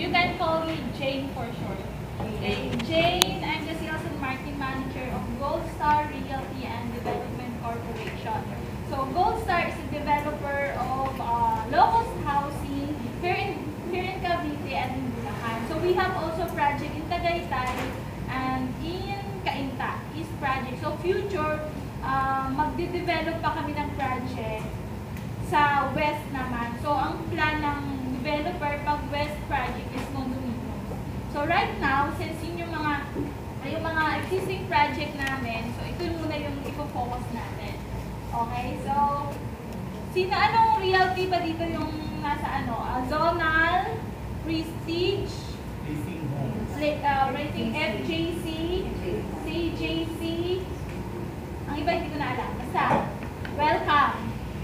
You can call me Jane for short. Okay, Jane, I'm the Sales and Marketing Manager of Gold Star Realty and Development Corporation. So Gold Star is a developer of low-cost housing here in Cavite and in Bulacan. So we have also project in Tagaytay and in Cainta, East Project. So future, magde-develop pa kami ng project sa West naman. So ang plan ng developer pag West Project is condominiums. So right now, since yun yung mga existing project namin, so ito muna yung ipo-focus natin. Okay, so anong realty ba dito yung nasa zonal, prestige, rating FJC, CJC, ang iba hindi ko na alam. Basta,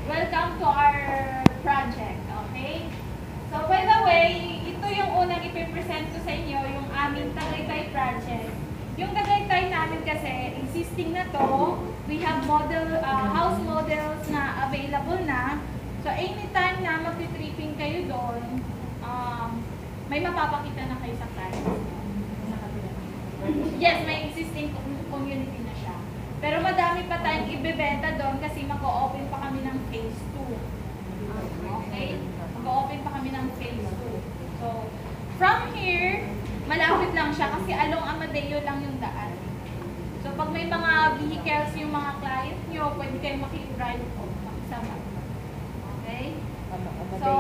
welcome to our project, okay? So by the way, ito yung unang ipipresent ko sa inyo, yung aming Tagaytay project. Yung Tagaytay namin kasi, existing na to, we have house models na available na. So anytime na magti-tripping kayo doon, may mapapakita na kayo sa client. Yes, may existing community na siya. Pero madami pa tayong ibebenta doon kasi mag-o-open pa kami ng phase 2. Okay? Mag-o-open pa kami ng phase 2. So, from here, malapit lang siya kasi along Amadeo lang yung daan. So, pag may mga vehicles yung mga client nyo, pwede kayo makikdrive o makisama. Okay? So,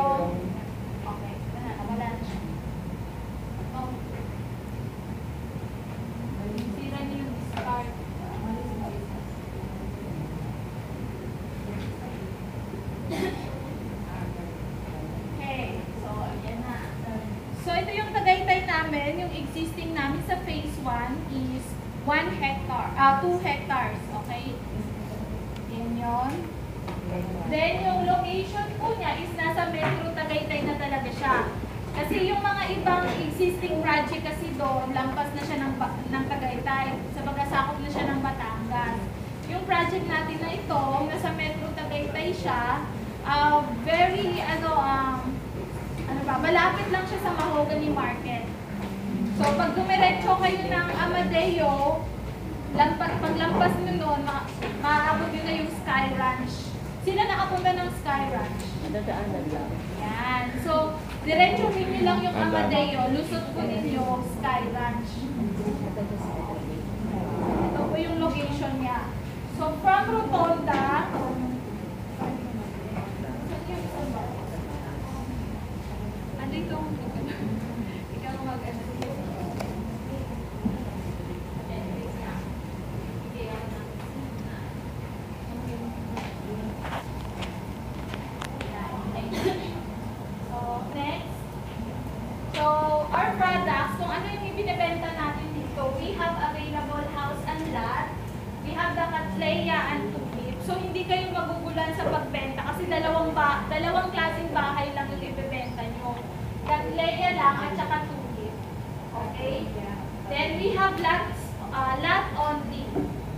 okay. Wala na siya. Sira niyo yung discard. Okay. So, ayan na. So, ito yung Tagaytay namin. Yung existing namin sa phase 1 is 2 hectares. Okay? Yan yun. Then, yung location po niya is nasa Metro Tagaytay na talaga siya. Kasi yung mga ibang existing project kasi doon, lampas na siya ng Tagaytay. Sa sakop na siya ng Batangas. Yung project natin na ito, nasa Metro Tagaytay siya, malapit lang siya sa Mahogany Market. So, pag dumiretso kayo ng Amadeo, paglampas nyo doon, maaabot nyo na yung Sky Ranch. Sila nakapunta ng Sky Ranch. Nadadaanan lang. Yan. So, diretso nyo lang yung Amadeo, lusot po ninyo Sky Ranch. Ito po yung location niya. So, from Rotonda, dito, ikaw mag-ano. So, next. So, our products, kung ano yung ibinibenta natin dito, we have available house and lot. We have the Cattleya and Tulip. So, hindi kayo magugulan sa pagbenta kasi dalawang klaseng bahay lang yung ibibenta nyo. Cattleya lang at saka Tulip. Okay? Then we have lot only.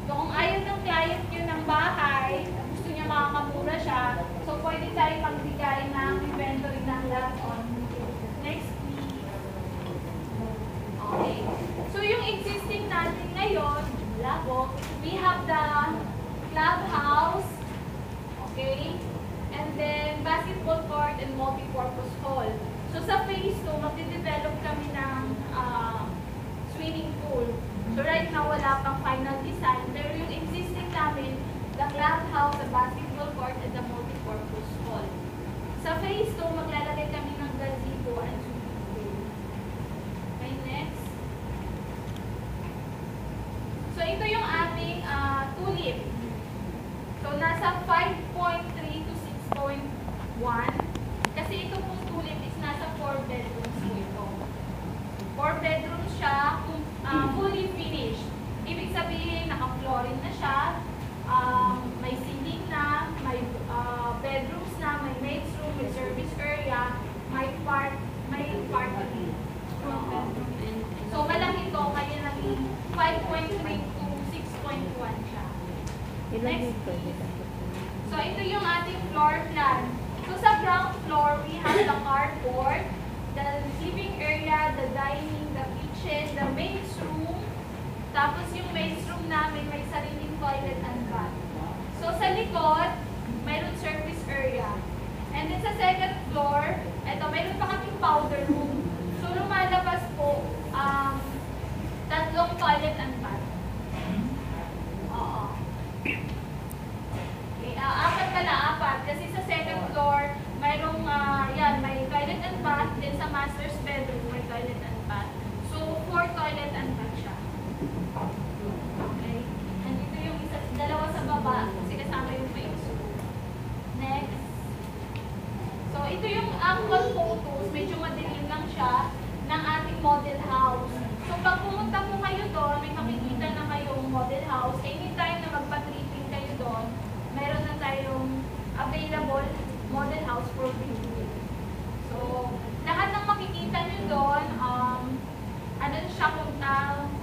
So kung ayaw ng client nyo ng bahay, gusto niya makakamura siya, so pwede tayo magbigay ng inventory ng lot only. Next please. Okay. So yung existing natin ngayon, labo, we have the clubhouse. Okay? And then basketball court and multi-purpose hall. So sa phase 2, magde-develop kami ng swimming pool. So right now, wala pang final design. Pero yung existing namin, the clubhouse, the basketball court, and the multi-purpose hall. Sa phase 2, maglalagay kami ng gazebo and swimming pool. Okay, next. So ito yung aming tulip. So nasa 5.3 to 6.1. Kasi ito pong tulip is nasa 4 bedrooms po ito. 4 bedrooms siya, fully finished. Ibig sabihin, naka-flooring na siya, may ceiling na, may bedrooms na, may maid's room, may service area, may parking. So malaki ito, kaya naging 5.3 to 6.1 siya. Next. So ito yung ating floor plan. So sa ground floor, we have the carport, the living area, the dining, the kitchen, the maid's room. Tapos yung maid's room namin may sariling toilet and bath. So sa likod, mayroon service area. And then sa second floor, eto, mayroon pa kaming powder room. So lumalabas po, tatlong toilet and bath. Oo. Okay, apat. Kasi sa second floor, mayroong, may toilet and bath. Then sa master's bedroom, may toilet and bath. So, 4 toilet and bath siya. Okay. And ito yung dalawa sa baba, kasi kasama yung maid's room. Next. So, ito yung actual photos. Medyo madilim lang siya ng ating model house. So, pag pumunta po kayo doon, may makikita na kayong model house. Anytime na magpa-tripping kayo doon, meron na tayong available model house for viewing. So, lahat ng makikita nyo doon,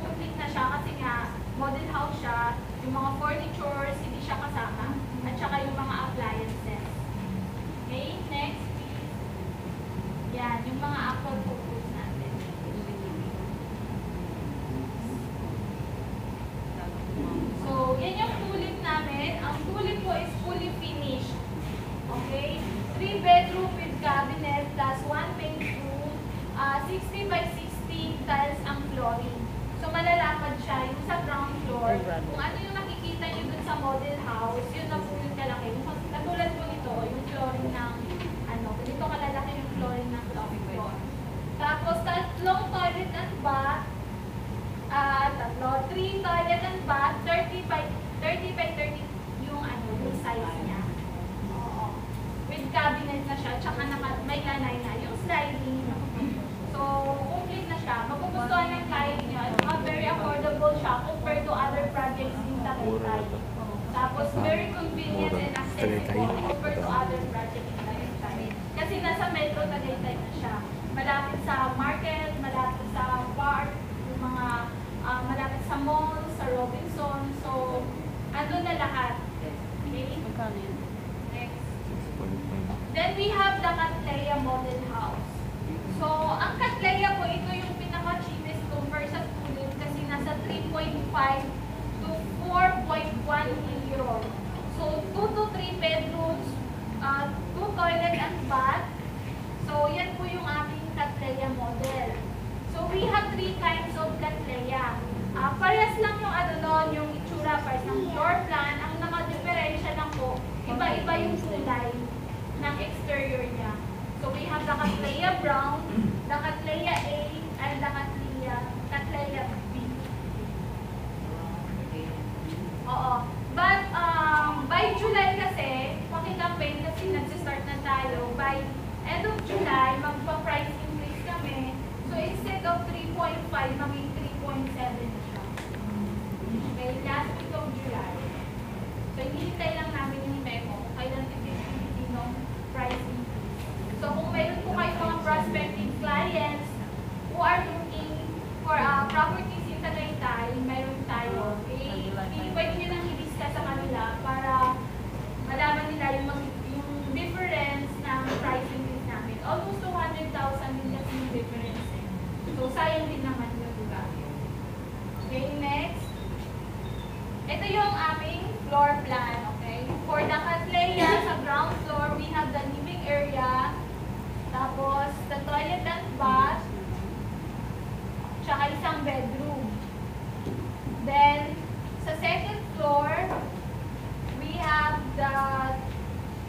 complete na siya kasi nga, model house siya, yung mga furnitures, hindi siya kasama, at saka yung mga appliances. Okay, next please. Yan, yung mga actual photos natin. So, yan yung tulip namin. Ang tulip po is fully finished. Okay? 3 bedroom with cabinet plus 1 main room. 60 by 60 tiles ang flooring. So, malalapad siya yung sa ground floor. Kung ano yung nakikita nyo dun sa model house, yun na po yung kalaki. Katulad po nito, yung flooring ng, ganito kalalaki yung flooring ng ground floor. Tapos, tatlong toilet and bath. 3 toilet and bath, 30 by 30 yung size niya. Oo. With cabinet na siya, tsaka may lanay na yung sliding. So, complete na siya. Magugustuhan ng client niya. Very affordable siya compared to other projects in Tagaytay. Tapos, very convenient and accessible compared to other projects in Tagaytay. Kasi nasa Metro Tagaytay na siya. Malapit sa market, malapit sa park, yung mga malapit sa mall, sa Robinson. So, andun na lahat. Okay? Next. Then we have the Cattleya Model House. So, ang Cattleya po, ito yung pinaka-cheapest compared sa tulip kasi nasa 3.5 to 4.1 million. So, 2 to 3 bedrooms, 2 toilet and bath. So, yan po yung ating Cattleya model. So, we have 3 kinds of Cattleya. Parehas lang yung yung itsura parehas ng floor plan. Ang naka-diferensya lang po, iba-iba yung kulay ng exterior niya. So, we have the Cattleya Brown, the Cattleya A, and the Cattleya B. Oo. But, by July kasi, paki-campaign kasi nagsistart na tayo. By end of July, magpa-price increase kami. So, instead of 3.5, maging 3.7 na siya. Okay, last week of July. So, hinihintay lang namin yung memo. Kailan effectivity ng price increase. So, kung meron po kayo mga prospective clients who are looking for properties in Tagaytay, meron tayo. Okay, pwede nyo nang i-discuss sa kanila para malaman nila yung difference ng price increase namin. Almost 200,000 din kasi yung difference. So, sayang din naman yung diba? Okay, next. Ito yung aming floor plan, okay? For the Cattleya, sa ground floor, we have the living area, tapos the toilet and bath, tsaka isang bedroom. Then, sa second floor, we have the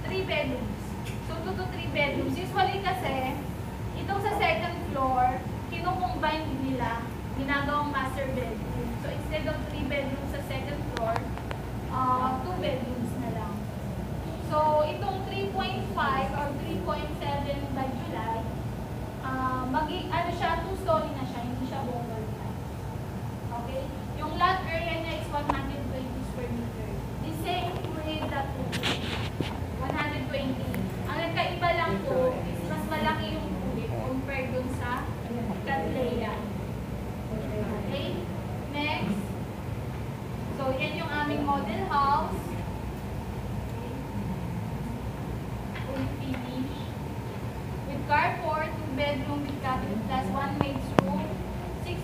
3 bedrooms. So, 2 to 3 bedrooms. Usually kasi, itong sa second floor, kinukombine nila, ginagawang master bedroom. So, instead of 3 bedrooms sa second floor, 2 bedrooms na lang. So, itong 3.5 or 3.7 by July, siya, 2-story na siya, hindi siya bungalow type. Okay? Yung lot area niya is 120 square meter. The same with the 120. Ang nagkaiba lang po is mas malaki yung tulip compared dun sa Cattleya. Okay? Next. So, yan yung aming model house. Fully finished. With carport, 2 bedroom with cabinet plus 1 maid's room.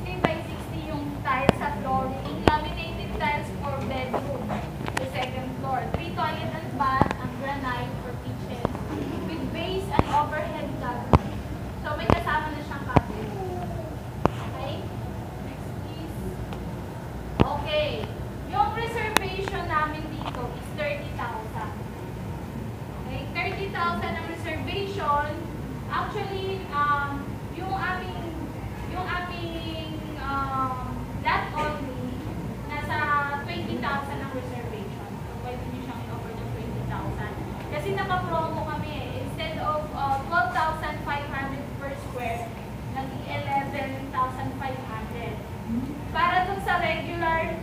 60 by 60 yung tiles sa flooring. Laminated tiles for bedroom. The second floor. 3 toilet and bath and granite for kitchen. With base and overhead cabinet. So may kasama na siyang cabinet. Okay? Next please. Okay. Yung reservation namin dito is 30,000. Okay? 30,000 ang reservation. Actually, yung aming lot only, nasa 20,000 ang reservation. So, pwede nyo siyang i-offer ng 20,000. Kasi naka-promo kami eh. Instead of 12,500 per square, naging 11,500. Para dun sa regular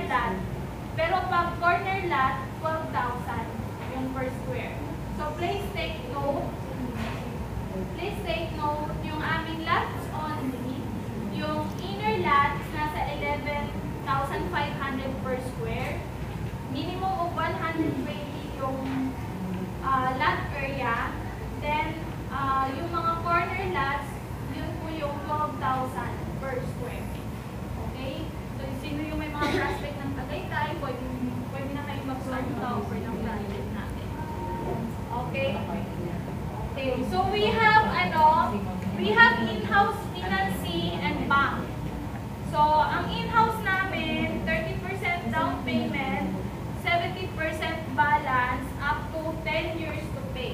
lot. Pero pag corner lot, 12,000 yung per square. So, please take note, yung aming lots only, yung inner lots nasa 11,500 per square, minimum of 120 yung lot area, then yung mga corner lots, yun po yung 12,000 per square. Okay? So, sino yung may mga prospect ng Tagaytay, pwede na kayo mag-start to offer ng project natin. Okay? Okay, so we have in-house financing and bank. So, ang in-house namin, 30% down payment, 70% balance, up to 10 years to pay.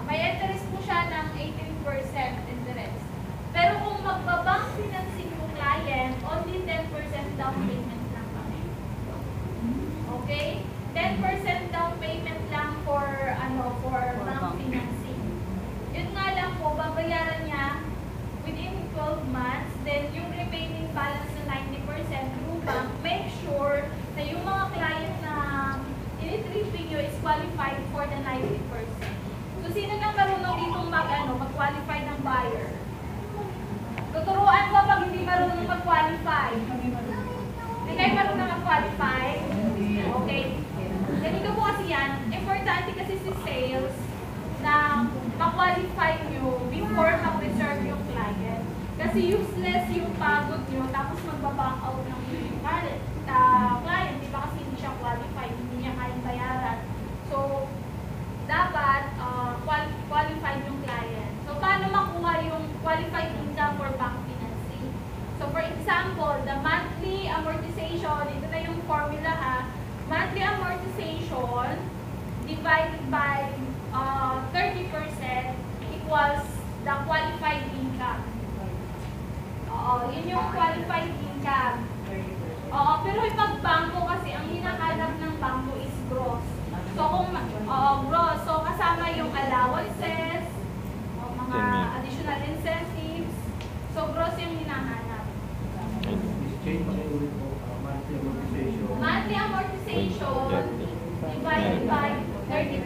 May interest po siya ng 18% interest. Pero kung magbabank financing po client, only 10% down payment lang kami. Okay? 10% down payment lang for bank financing. Yun nga lang po, babayaran niya within 12 months, then yung remaining balance na 90% through bank, make sure na yung mga client na ini-treating nyo is qualified for the 90%. So, sino nang marunong ditong mag-qualify ng buyer? Tuturuan ko pag hindi marunong mag-qualify. Hindi kayo marunong mag-qualify? Okay. Ganito po kasi yan. Importante kasi si sales na ma-qualify nyo before mag-reserve yung client. Kasi useless yung pagod nyo tapos magbaback out ng client. Di ba kasi hindi siya qualified, hindi niya kayang bayaran. So, dapat qualified yung client. So, paano makuha yung qualified income for bank financing? So, for example, the monthly amortization, ito na yung formula ha. Monthly amortization divided by 30% equals the qualified income. Oo, yun yung qualified income. Oo, pero pag bangko kasi, ang hinahanap ng bangko is gross. So, gross. So, kasama yung allowances, mga additional incentives. So, gross yung hinahanap. Monthly amortization divided by 30%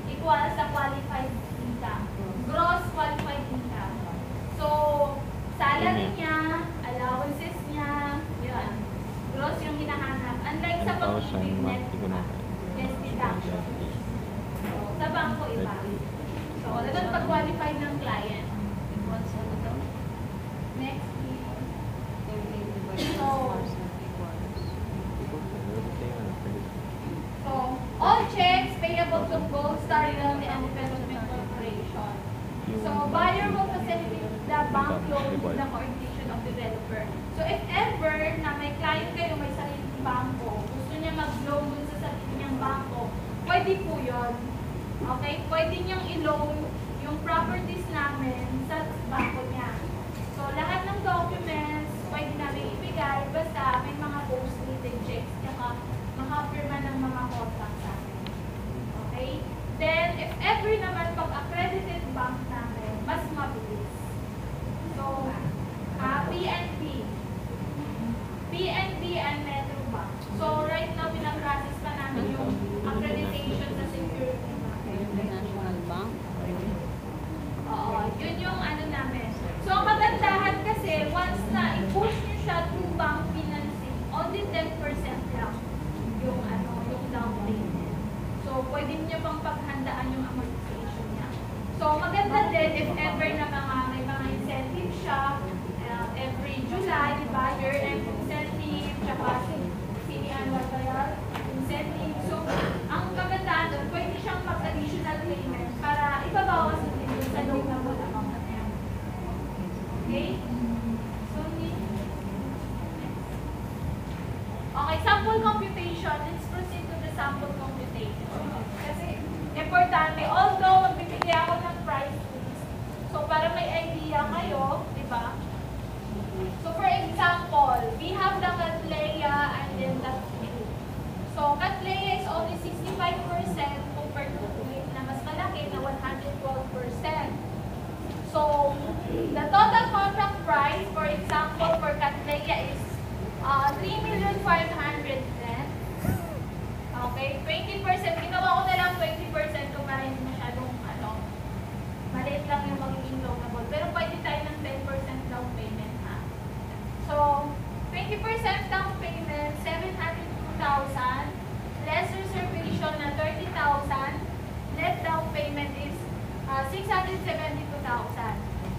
equals the qualified income. Gross qualified income. So, salary niya, allowances niya, yun. Gross yung hinahanap. Unlike sa pag-ibig net, yes, deduction. So, sa bangko iba. So, dapat pag-qualified ng client. Next, So, all checks payable to Gold Star Realty and Development Corporation. So, buyer will facilitate the bank loan with the coordination of developer. So, if ever na may client kayo, may sariling bangko, gusto niya mag-loan dun sa sarili niyang bangko, pwede po yun. Okay? Pwede niyang i-loan yung properties namin sa bangko niya. So, lahat ng documents, pwede namin ibigay, basta may mga post-dated checks, tsaka makapirma ng mga contracts namin. Okay? Then, if ever naman pag-accredited bank namin, mas mabilis. So, PNB and Metro Bank. So, right now, pinag-process pa namin yung accreditation sa security namin. National Bank? Oo, yun yung ano namin. So, ang kagandahan kasi, once na i-push nyo siya through bank financing, only 10% lang yung down payment. So, pwede nyo pang paghandaan yung amortization niya. So, maganda din if ever na may mga siya every July, di ba? Year-end incentive, tsaka semi-annual trial incentive. So, ang kagandahan doon, pwede siyang mag-additional payment para ibabawas din yung sa loan na wala amount na yan. Okay? So, okay, sample computation. Let's proceed to the sample computation. Kasi, importante, although magbibigay ako ng price list, so para may idea kayo, di ba? So, for example, we have the Cattleya and then the Q. So, Cattleya is only 65% compared to Kuwait na mas malaki na 112%. So, the total contract price, for example, for Cattleya is 3,500,000. Okay, 20%. Ginawa ko na lang 20% kung para hindi masyadong maliit lang yung magiging loanable. Pero pwede tayo ng 10% down payment ha. So, 20% down payment, 702,000. Less reservation na 30,000. Net down payment is 672,000.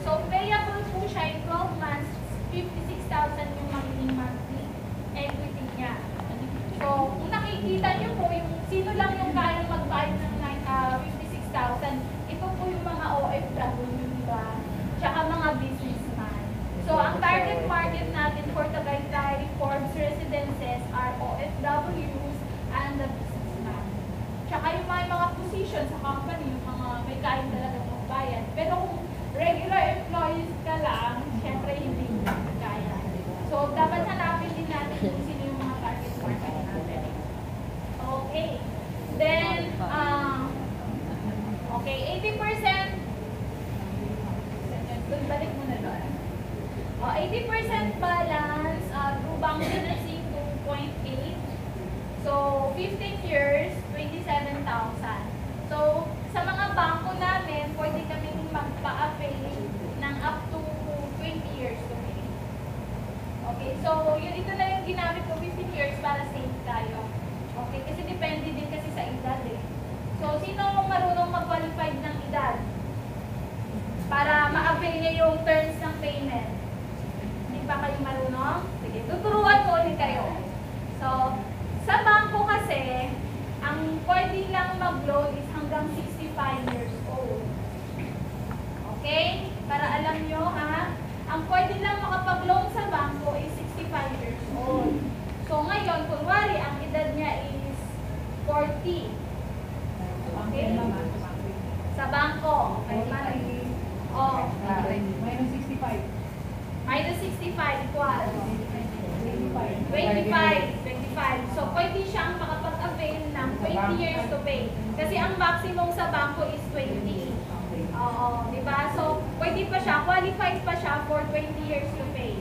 So, payable po siya in 12 months, 56,000 yung magiging monthly equity niya. So, kung nakikita niyo po, yung sino lang yung kayang mag-buy ng 56,000, ito po yung mga OFW, diba? Tsaka mga businessman. So, ang target market natin for Tagaytay, Forbes residences are OFWs and the businessman. Tsaka yung mga position sa company, yung mga may kaya talaga magbayad. Pero kung regular employees ka lang, syempre hindi kaya. So, dapat hanapin din natin kung sino yung mga target market natin. Okay. Then, okay, 80%. Balik mo na doon. 80% balance, through bank financing 2.8. So, 15 years, 27,000. So, sa mga bangko namin, pwede kaming magpa-avail ng up to 20 years to pay. Okay, so ito na yung ginamit ko 15 years para safe tayo. Okay, kasi depende din kasi sa edad eh. So, sino marunong mag-qualified ng edad? Para ma-avail niya yung terms ng payment. Hindi pa kayo marunong? Sige, tuturuan ko ulit kayo. So, sa bangko kasi, ang pwede lang mag-loan is hanggang 65 years old. Okay? Para alam nyo ha, ang pwede lang makapag-loan sa bangko is 65 years old. So ngayon, kunwari, ang edad niya is 40. Okay? Sa bangko. Okay? Oh. Minus 65. Minus 65 equal. 25. 25. So, pwede siyang makapag-avail ng 20 years to pay. Kasi ang maximum sa bangko is 20. Oo, di ba? So, pwede pa siya, qualified pa siya for 20 years to pay.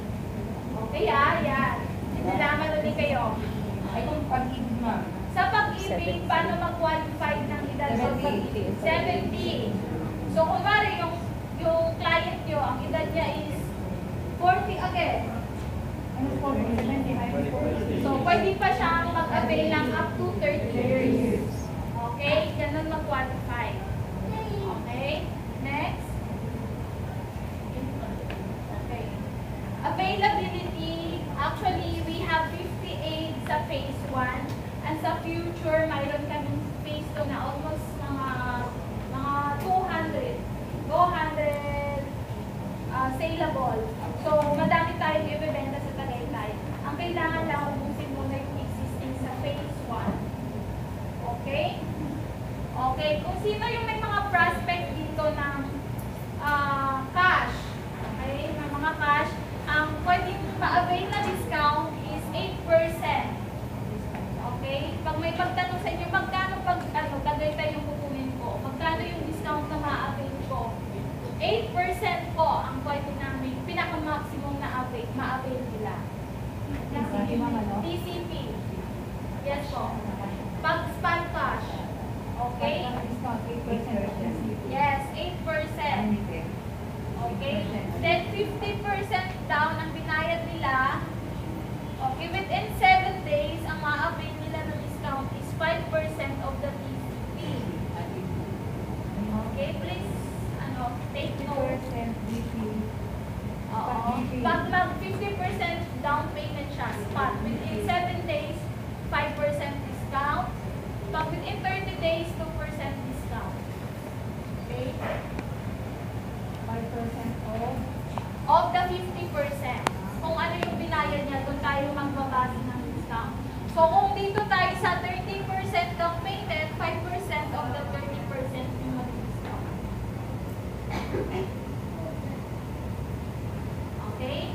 Okay, yan. Nalaman ulit kayo. Ay, kung pag-ibig ma. Sa pag-ibig, paano mag-qualify ng edad sa pag-ibig? 70. So, kunwari, yung client nyo, ang edad niya is 40 again. So, pwede pa siyang mag-avail ng up to 30 years. Okay? Ganun mag-qualify. Okay? Next. Okay. Availability. Actually, we have 58 sa phase 1. And sa future, mayroon kaming phase 2 na almost mga 200 saleable. So, madami tayong ibebenta sa Tagaytay. Ang kailangan lang, ubusin muna yung existing sa phase 1. Okay? Okay. Kung sino yung may mga prospect dito ng cash. Okay? May mga cash. Ang pwedeng ma-avail na discount is 8%. Okay? Pag may pagtanong sa inyo, magkano pag Tagaytay yung kukunin ko? Magkano yung discount na ma-avail ko? 8% po ang pwede namin, pinaka-maximum na ma-avail nila. TCP. Yes po. Pag spot cash. Okay? Yes, 8%. Okay? Then 50% down ang binayad nila. Okay, within 7 days, ang ma-avail nila ng discount is 5% of the TCP. Okay, please, take note. Oo. Pag mag 50% down payment siya, spot. Within 7 days, 5% discount. Pag within 30 days, 2% discount. Okay? 5% off. Of the 50%. Kung ano yung binayad niya, doon tayo magbabase ng discount. So, kung dito tayo sa 30% down payment, 5% of the 30% yung mag-discount. Okay?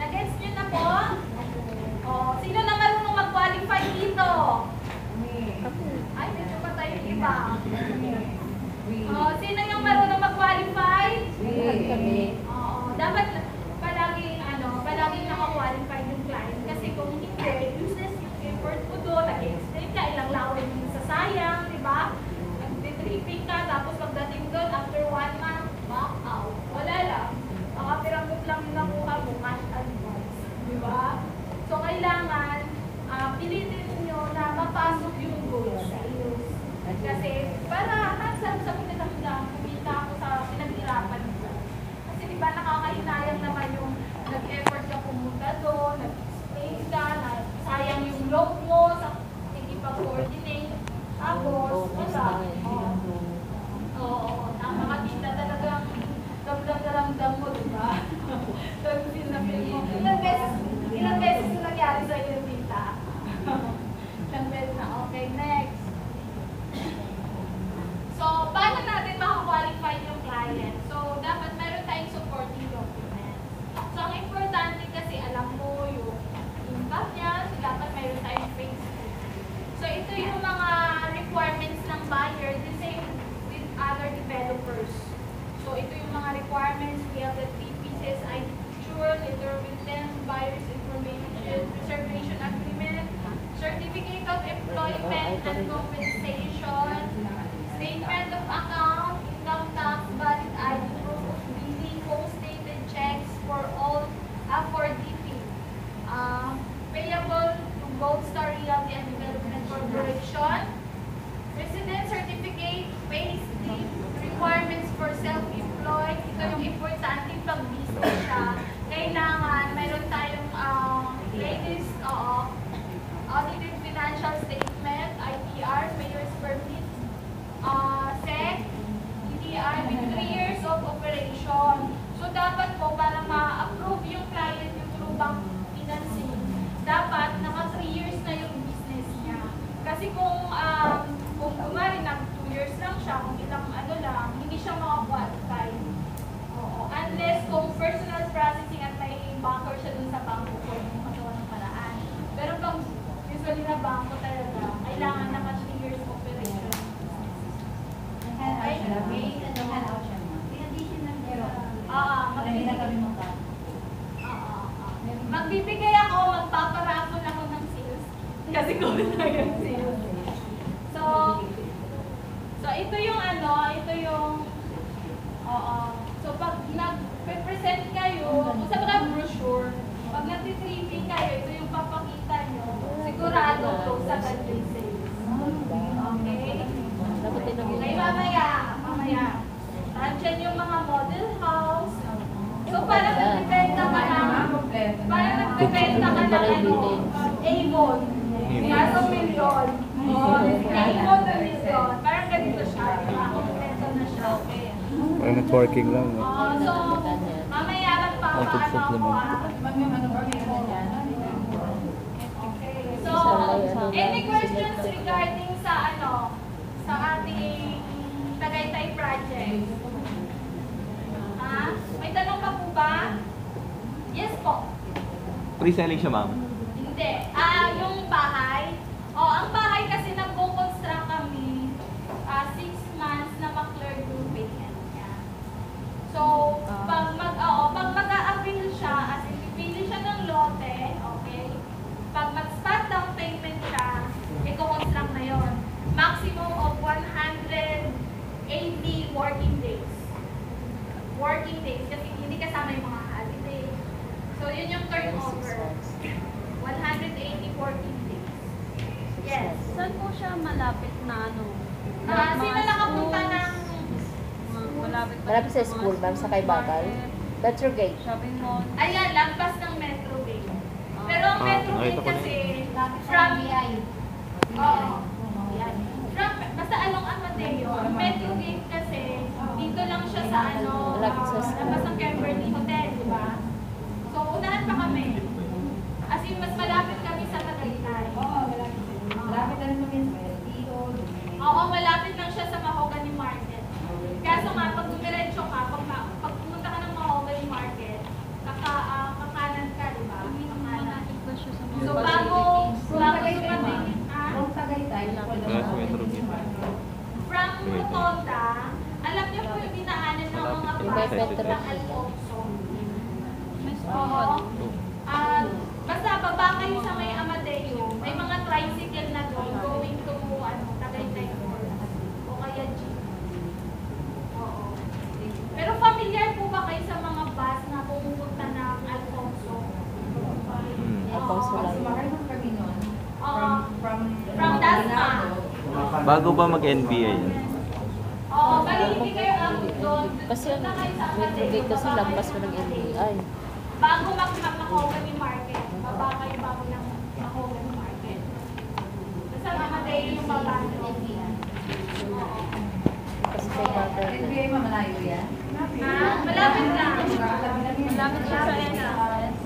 Nag-gets nyo na po? Oh, sino na marunong mag-qualify dito? Ay, medyo pa tayo iba. Oh, sino yung marunong mag-qualify? Oo, dapat palaging naka-qualify yung client. Kasi kung hindi, useless yung effort ko doon, nag-explain ka, ilang laway yung sasayang, di ba? Nag-tripping ka, tapos pagdating doon, after 1 month, back out. Wala lang. Piranggot lang yung nakuha mo, cash advance. Di ba? So, kailangan, pilitin nyo na mapasok yung goal sales. Kasi, para handsome sa pinagdamdam, kumita ako sa pinaghirapan ko. Kasi, di ba, nakakahinayang naman yung nag-effort ka pumunta doon, nag-explain ka, na sayang yung loob mo sa ikipag-coordinate. Tapos, wala. Oo, nakakakita talagang ramdam mo, di ba? So, feel na feel mo. Ilang beses na nangyari sa iyo, tita? Ilang beses na. Okay, next. So, paano natin makakwalify yung client? So, dapat meron tayong supporting documents. So, ang importante kasi alam mo yung income niya, so dapat meron tayong Facebook. So, ito yung mga requirements ng buyer, the same with other developers. So, ito yung mga requirements. We have the 3 pieces, ID picture, letter of intent, buyer's information, reservation agreement, certificate of employment and compensation, statement of account, income tax, valid ID, proof of billing, post-dated checks for all, for DP. Payable to Gold Star Realty and Development Corporation, resident certificate, payslip, requirements for self-employed. Ito yung importante pag business siya. Kailangan, mayroon tayong latest, audited financial statement, ITR, mayor's permit, SEC, DTI with 3 years of operation. So, dapat po, para ma-approve yung client yung through bank financing, dapat naka 3 years na yung business niya. Kasi kung kumari nag 2 years lang siya, kung ilang lang, hindi siya maka-qualify. Oo. Unless kung personal processing at may banker siya dun sa bangko ko, yung magawa ng paraan. Pero pag usually na bangko talaga, kailangan naka 3 years operation. Okay? Magbibigay ako, magpaparapon ako ng sales. Kasi ko na yung sales. So ito yung so pag nag-present kayo, kung sa mga brochure, pag nag-tripping kayo, ito yung papakita nyo, sigurado close sa yung sales. Okay? Okay, mamaya. Nandiyan yung mga model house. So parang nagbibenta ka ng Avon. Kaso milyon. Avon na milyon. Parang ganito siya. Kompleto na siya. Okay. Parang networking lang. So, mamaya magpapaano ako. Okay. So, any questions regarding sa sa ating Tagaytay project? May tanong pa po ba? Yes po. Pre-selling siya, ma'am. Hindi. Yung bahay. Ang bahay kasi nagko-construct kami 6 months na ma-clear yung payment niya. So, pag mag-a-avail siya, as in pipili siya ng lote, okay? Pag mag-spot down payment siya, i-construct na yon. Maximum of 180 working days. Working days, kasi hindi kasama yung mga holiday. So, yun yung turnover. 180 working days. Yes. Saan po siya malapit na Sino nakapunta ng Malapit Malapit sa school, ma'am, sa kay Bakal? Metro Gate. Shopping mall. Ayan, lampas ng Metro Gate. Pero ang Metro nakita Gate ko na kasi, Lapit sa from, BI. oo, yan. From, basta along Amadeo, ang Metro Gate kasi, dito lang siya sa ano, Malapit sa school. labas ng Kimberly Hotel, di ba? So, unahan pa kami. As in, mas malapit kami sa Tagaytay. Oo, malapit. Malapit na rin kami sa LTO. Oo, malapit lang siya sa Mahogany Market. Kaso nga, pag dumiretso ka, pag pumunta ka ng Mahogany Market, kakanan ka, di ba? Kakanan. Iba siya sa So, bago Tagaytay, dumating, From Tagaytay, wala Yes, Metro Gate. from Rotonda, alam niyo po yung dinaanan ng mga Malapit bus din. ng Alfonso. Mas Oo. Basta baba kayo sa may Amadeo, may mga tricycle na doon going to Tagaytay o kaya jeep. Oo. Pero familiar po ba kayo sa mga bus na pumupunta ng Alfonso? Alfonso Oo. lang. Sumakay mo kami nun. Oo. From Dasma. Bago ba mag-NBA yan? Oo, bali hindi kayo abot doon. Kasi ang Punta kayo sa Metro Amadeo, Gate kasi baba lampas kayo mo ng sa Amadeo. NBI. Bago mag-Mahogany Market, baba kayo bago ng Mahogany Market. Basta Amadeo yung baba ng NBI. Oo. Kasi kay mother. NBI mamalayo yan. Malapit lang. Malapit siya sa NS.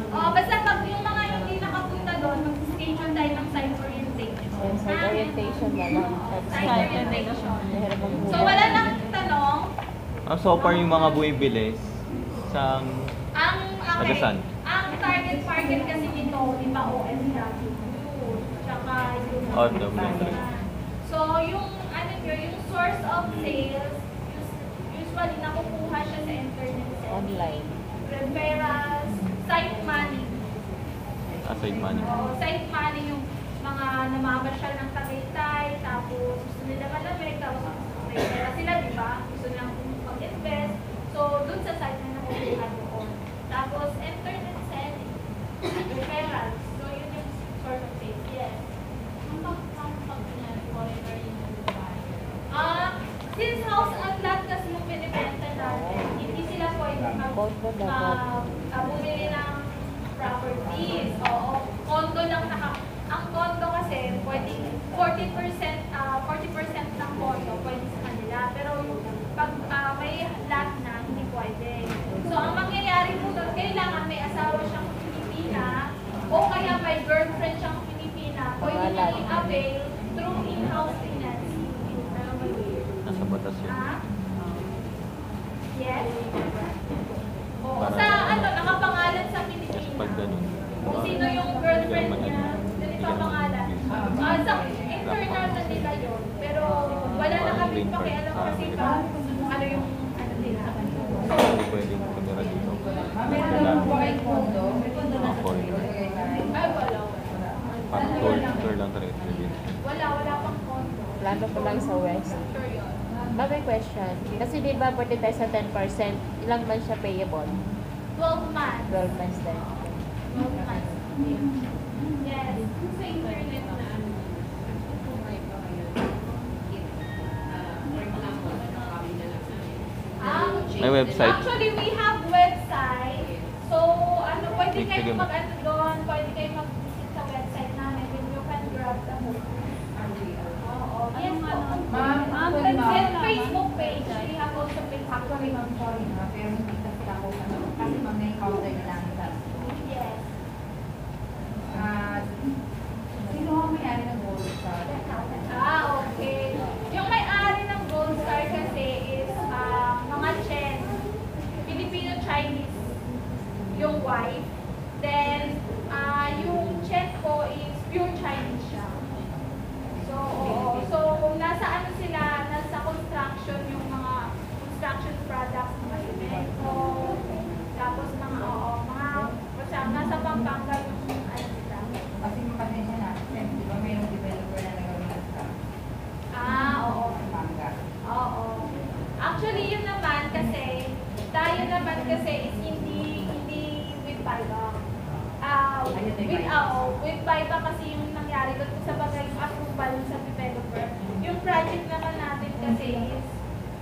Oo, basta pag yung mga hindi nakapunta doon, mag-schedule tayo ng site orientation. Yung side orientation na lang. Tapos Site orientation. mahirap ang So wala nang tanong. So far yung mga bumibili sa Ang Tagasan. ang target market kasi nito, di ba, OFW. Tsaka yung OFW. So yung ano yun, yung source of sales, usually nakukuha siya sa internet sales. online. Referrals, site money. Aside money. Oo, site money yung mga namamasyal ng Tagaytay, tapos gusto nila malamig, tapos may pera sila, di ba? Gusto nilang mag-invest. So, dun sa site na nakukuha doon. Tapos, internet selling, referrals. So, yun yung sort of sales. Yes. Since house and lot kasi yung binibenta natin, hindi sila pwede bumili ng properties. Oo. Condo lang ang condo kasi pwedeng 40% ng condo pwede sa kanila. Pero yung pag may lot na, hindi pwede. So, ang mangyayari po doon, kailangan may asawa siyang Pilipina o kaya may girlfriend siyang Pilipina, pwede niya i-avail through in-house financing. Nasa batas yun. Yes. Oo, Para- sa nakapangalan sa Pilipinas. Kasi pag ganun. Kung sino yung girlfriend niya, doon ipapangalan. Sa internal na nila yun. Pero wala na kami pakialam kasi kung ano yung ano nila. Hindi pwedeng tumira dito. Meron naman po kayong condo. May condo na sa Foreigner. Tagaytay. Ay, wala. Parang tour lang talaga sabihin. Wala pang condo. Plano ko lang sa West. Sure yun. Ma'am, may question. Kasi di ba pwede tayo sa 10%, ilang months siya payable? 12 months. 12 months din. 12 months. Yes. Sa internet na. May website. Actually, we have website. So, pwede Sige, kayo sige. mag-ano doon, pwede kayo mag-visit sa website namin and you can grab the book. Oo. Yes po. Ma'am, And Facebook page. We have also Facebook Actually, ma'am, page. sorry na, pero hindi kasi ako, kasi ma'am, na-encounter na namin sa Yes. sino ang may-ari ng Gold Star? Okay. Yung may-ari ng Gold Star kasi is mga Chen. Filipino-Chinese yung wife. Then, yung Chen ko is pure Chinese siya. So, oo. So, nasa ano sila, nasa construction yung mga construction products, mga cemento, tapos basta nasa Pampanga yung ano sila. Kasi pasensya na, di ba mayroong developer na nagawin ng scam? Oo. Pampanga. Oo. Actually, yun naman kasi, tayo naman kasi is hindi with buyback. With buyback kasi yung nangyari doon sa bagay yung approval sa developer. Yung project naman natin kasi is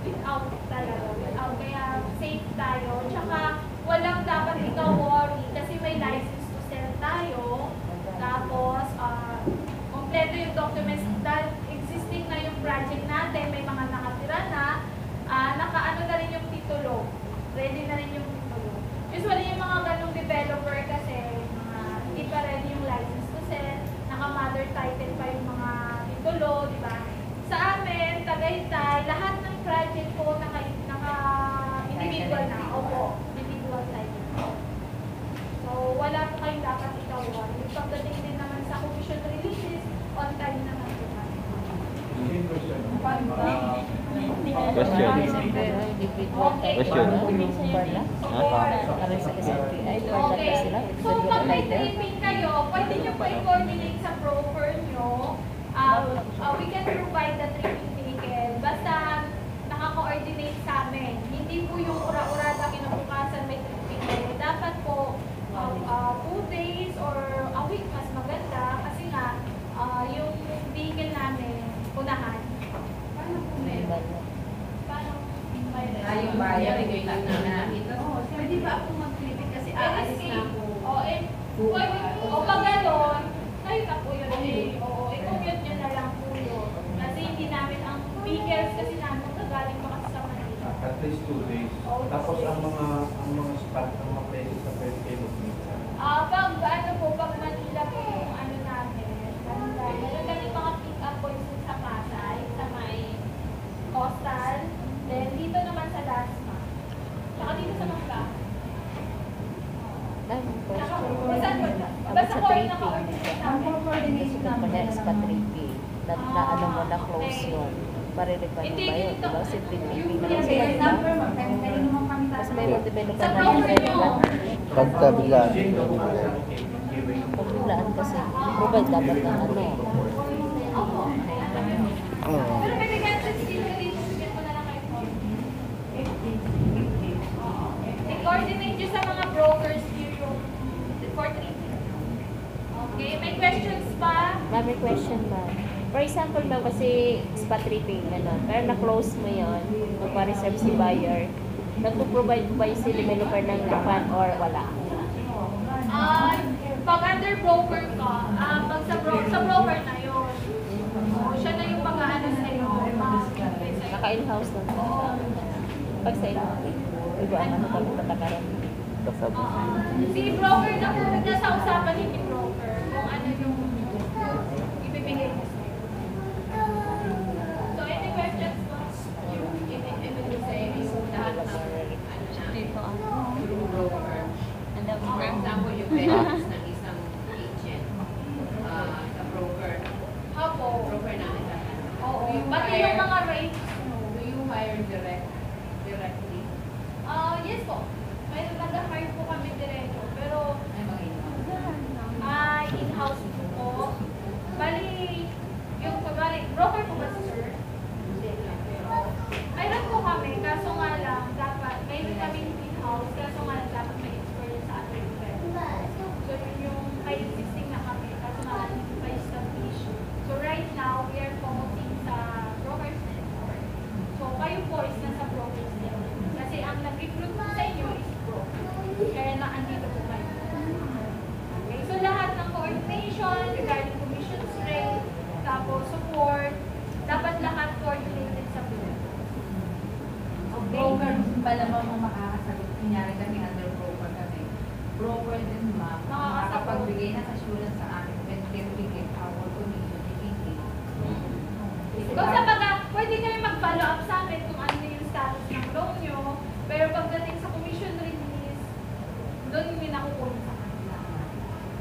without talaga. Kaya safe tayo. Tsaka walang dapat ikaw worry kasi may license to sell tayo. Tapos, kompleto yung documents dahil existing na yung project natin, may mga nakatira na, nakaano na rin yung titulo. Ready na rin yung titulo. Usually yung mga ganong developer kasi, hindi pa ready yung license to sell, naka-mother title pa yung mga titulo, di ba? Sa amin, Tagaytay, lahat ng project ko naka-individual na. Opo, individual title po. So, wala po kayong dapat ikawan. Yung pagdating din naman sa commission releases, on time naman po kami. Question. Siyempre, individual type Question. Barla? Parang sa SNP. Ay, Barla Okay. ba sila? Kung Individual pag may writer? tripping kayo, pwede nyo po i-coordinate sa broker nyo. We can provide the tripping ticket. Basta naka-coordinate sa amin. Hindi po yung ura-urada kinabukasan may tripping kayo. Dapat po 2 days or a week mas maganda kasi nga yung vehicle namin unahan. Paano po meron? Paano may Yung buyer, yung na. Oo, pwede ba ako mag-clinic kasi aalis na ako. Pag gano'n, kayo na po yun eh. Oo, i-commute nyo na lang po yun. Kasi hindi namin ang vehicles kasi namin kagaling pa kasi sa Manila. At least 2 days. Tapos ang mga spot, ang mga places na pwede kayo mag-meet. Pag Manila po yung ano namin, meron kami mga pick-up points sa Pasay, sa may Coastal, then dito naman sa Lasma. Saka dito sa Mangga. Daming question. Basta Sa ko yung tripping. naka-coordinate sa Ang amin. coordination Gusto ko na is pa-tripping. Na ano mo na close yun. Marirepan mo ba yun? Diba? Si tripping na lang sila, Yes, diba? number, pwede naman kami Mas may mga developer Sa na broker developer. nyo. Pagka biglaan. Pag biglaan kasi, provide dapat ng ano. Oo. Pero may references dito, bigyan ko na lang kayo po. I-coordinate nyo sa mga brokers yung for treatment. Okay, may questions pa? Dami question ba? For example ba kasi spot tripping, gano'n. Pero na-close mo yun, magpa-reserve si buyer, nagpo-provide ba yung si developer ng lapan or wala? Pag under broker ka, pag sa broker na yun. Siya na yung mag-ano sa'yo. Naka-in-house lang. Pag sa in-house, iba ang ano pag patakaran. Kasabi. Si broker na po nasa usapan ni broker kung ano yung ibibigay niya sa'yo. So, any questions po? Dito ako. And then, For example, yung benefits ng isang agent, sa broker, How po? broker namin lahat. Oo. Do you Pati hire- yung mga rates. Do you hire directly? Yes po. May nag-hire po kami diretso. Pero, Ay, mga in-house po. Bali, yung broker po ba sir? Mayroon po kami, kaso nga lang, dapat, mayroon kami in-house, kaso nga lang, dapat may experience sa ating event. So, yun yung may existing na kami, kaso nga lang, may establish. So, right now, we are focusing sa brokers network. So, kayo po is nasa brokers network. Kasi ang nag-recruit po sa inyo is broker. Kaya na andito po kayo. Okay, so lahat ng coordination regarding commission rate, tapos support, dapat lahat coordinated sa broker. Broker ba naman ang makakasagot? Kunyari kami under broker kami. Broker din ma'am, makakapagbigay ng assurance sa amin when we get our commission ticket. Kung sa baga, pwede kami mag-follow up sa amin kung ano yung status ng loan nyo, pero pagdating sa commission release, doon yung nakukunin sa kanila.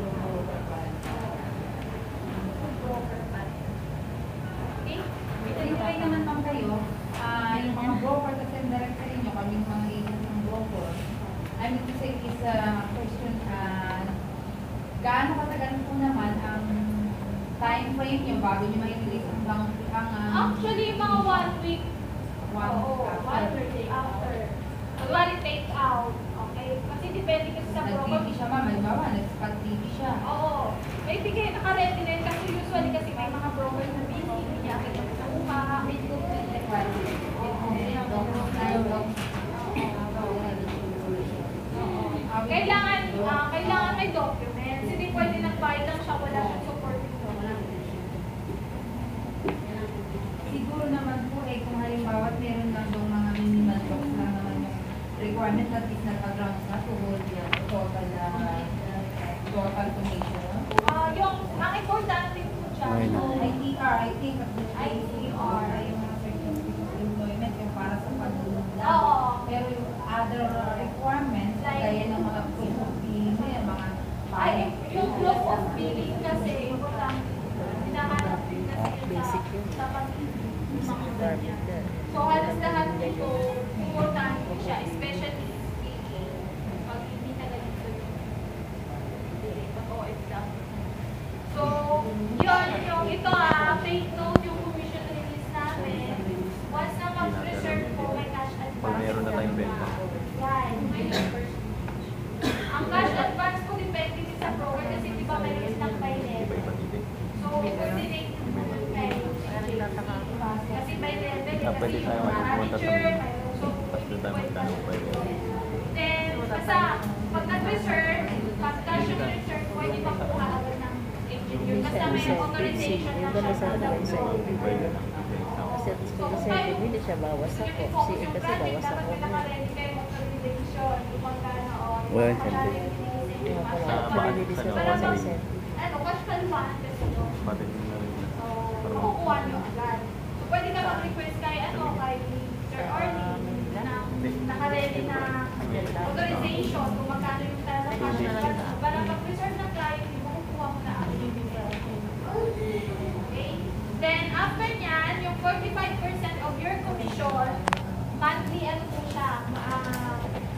Broker pa rin. Okay? Tinry naman ma'am kayo, yung mga broker kasi direct sa inyo, kami yung mga agent ng broker. I mean to say is question, gaano katagal po naman ang time frame nyo bago nyo mai-release ang Actually, mga 1 week. one Oo, after? 1 day after. Kunwari take out. Okay? Kasi depende kasi sa broker. Nag-TV siya ma'am, halimbawa, nag-spot TV siya. Oo. May bigay, naka-ready na yun. Kasi usually kasi may mga brokers na busy. Hindi niya kita sa upa. May good Ayaw daw. certified lang siya, wala siyang supporting document. Siguro naman po kung halimbawa meron lang doon mga minimal talks lang naman yung requirement at least nag-ground na to hold yung total donation. Ang importante po dyan, Ayun. ITR, I think ITR, yung mga certificate of employment yung para sa pagdulong lang. Oo. Pero yung other requirements, gaya ng mga proof of billing, mga yung proof of billing kasi, importante, hinahanap din kasi sa mga ganyan. So, halos lahat nito, importante siya, especially speaking, pag hindi na ganito yung pag-OFW. So, yun, yung ito take note yung commission release namin. Once na mag-reserve po, may cash advance. Pag meron na tayong benta. Yan, may first. Ang cash advance po depende din sa program kasi di ba may list ng by level. Iba-iba din. So, coordinate yung mga kayo. Kasi by level, Pwede tayo pumunta sa manager, so, Tapos doon tayo magkano pwede. then, basta, pag nag-reserve, pag cash yung reserve, pwede makuha agad ng engineer. Basta may authorization na siya. Pwede na. Kasi at least mag-reserve, hindi siya bawas ako. Kasi bawas ako. Nakaready kayo authorization, kung magkano o Wala kung magkano incentive. yung Wala binili pa sa rin hindi siya bawas sa set. ano, cash kalmahan kasi yun. Pati din na rin. So, makukuha nyo agad. So, pwede ka mag-request kay Sir Orly na naka-ready na authorization kung magkano yung talaga cash advance. Para mag-reserve ng client, makukuha mo na agad. Okay? Then, after nyan, yung 45% of your commission, monthly, po siya,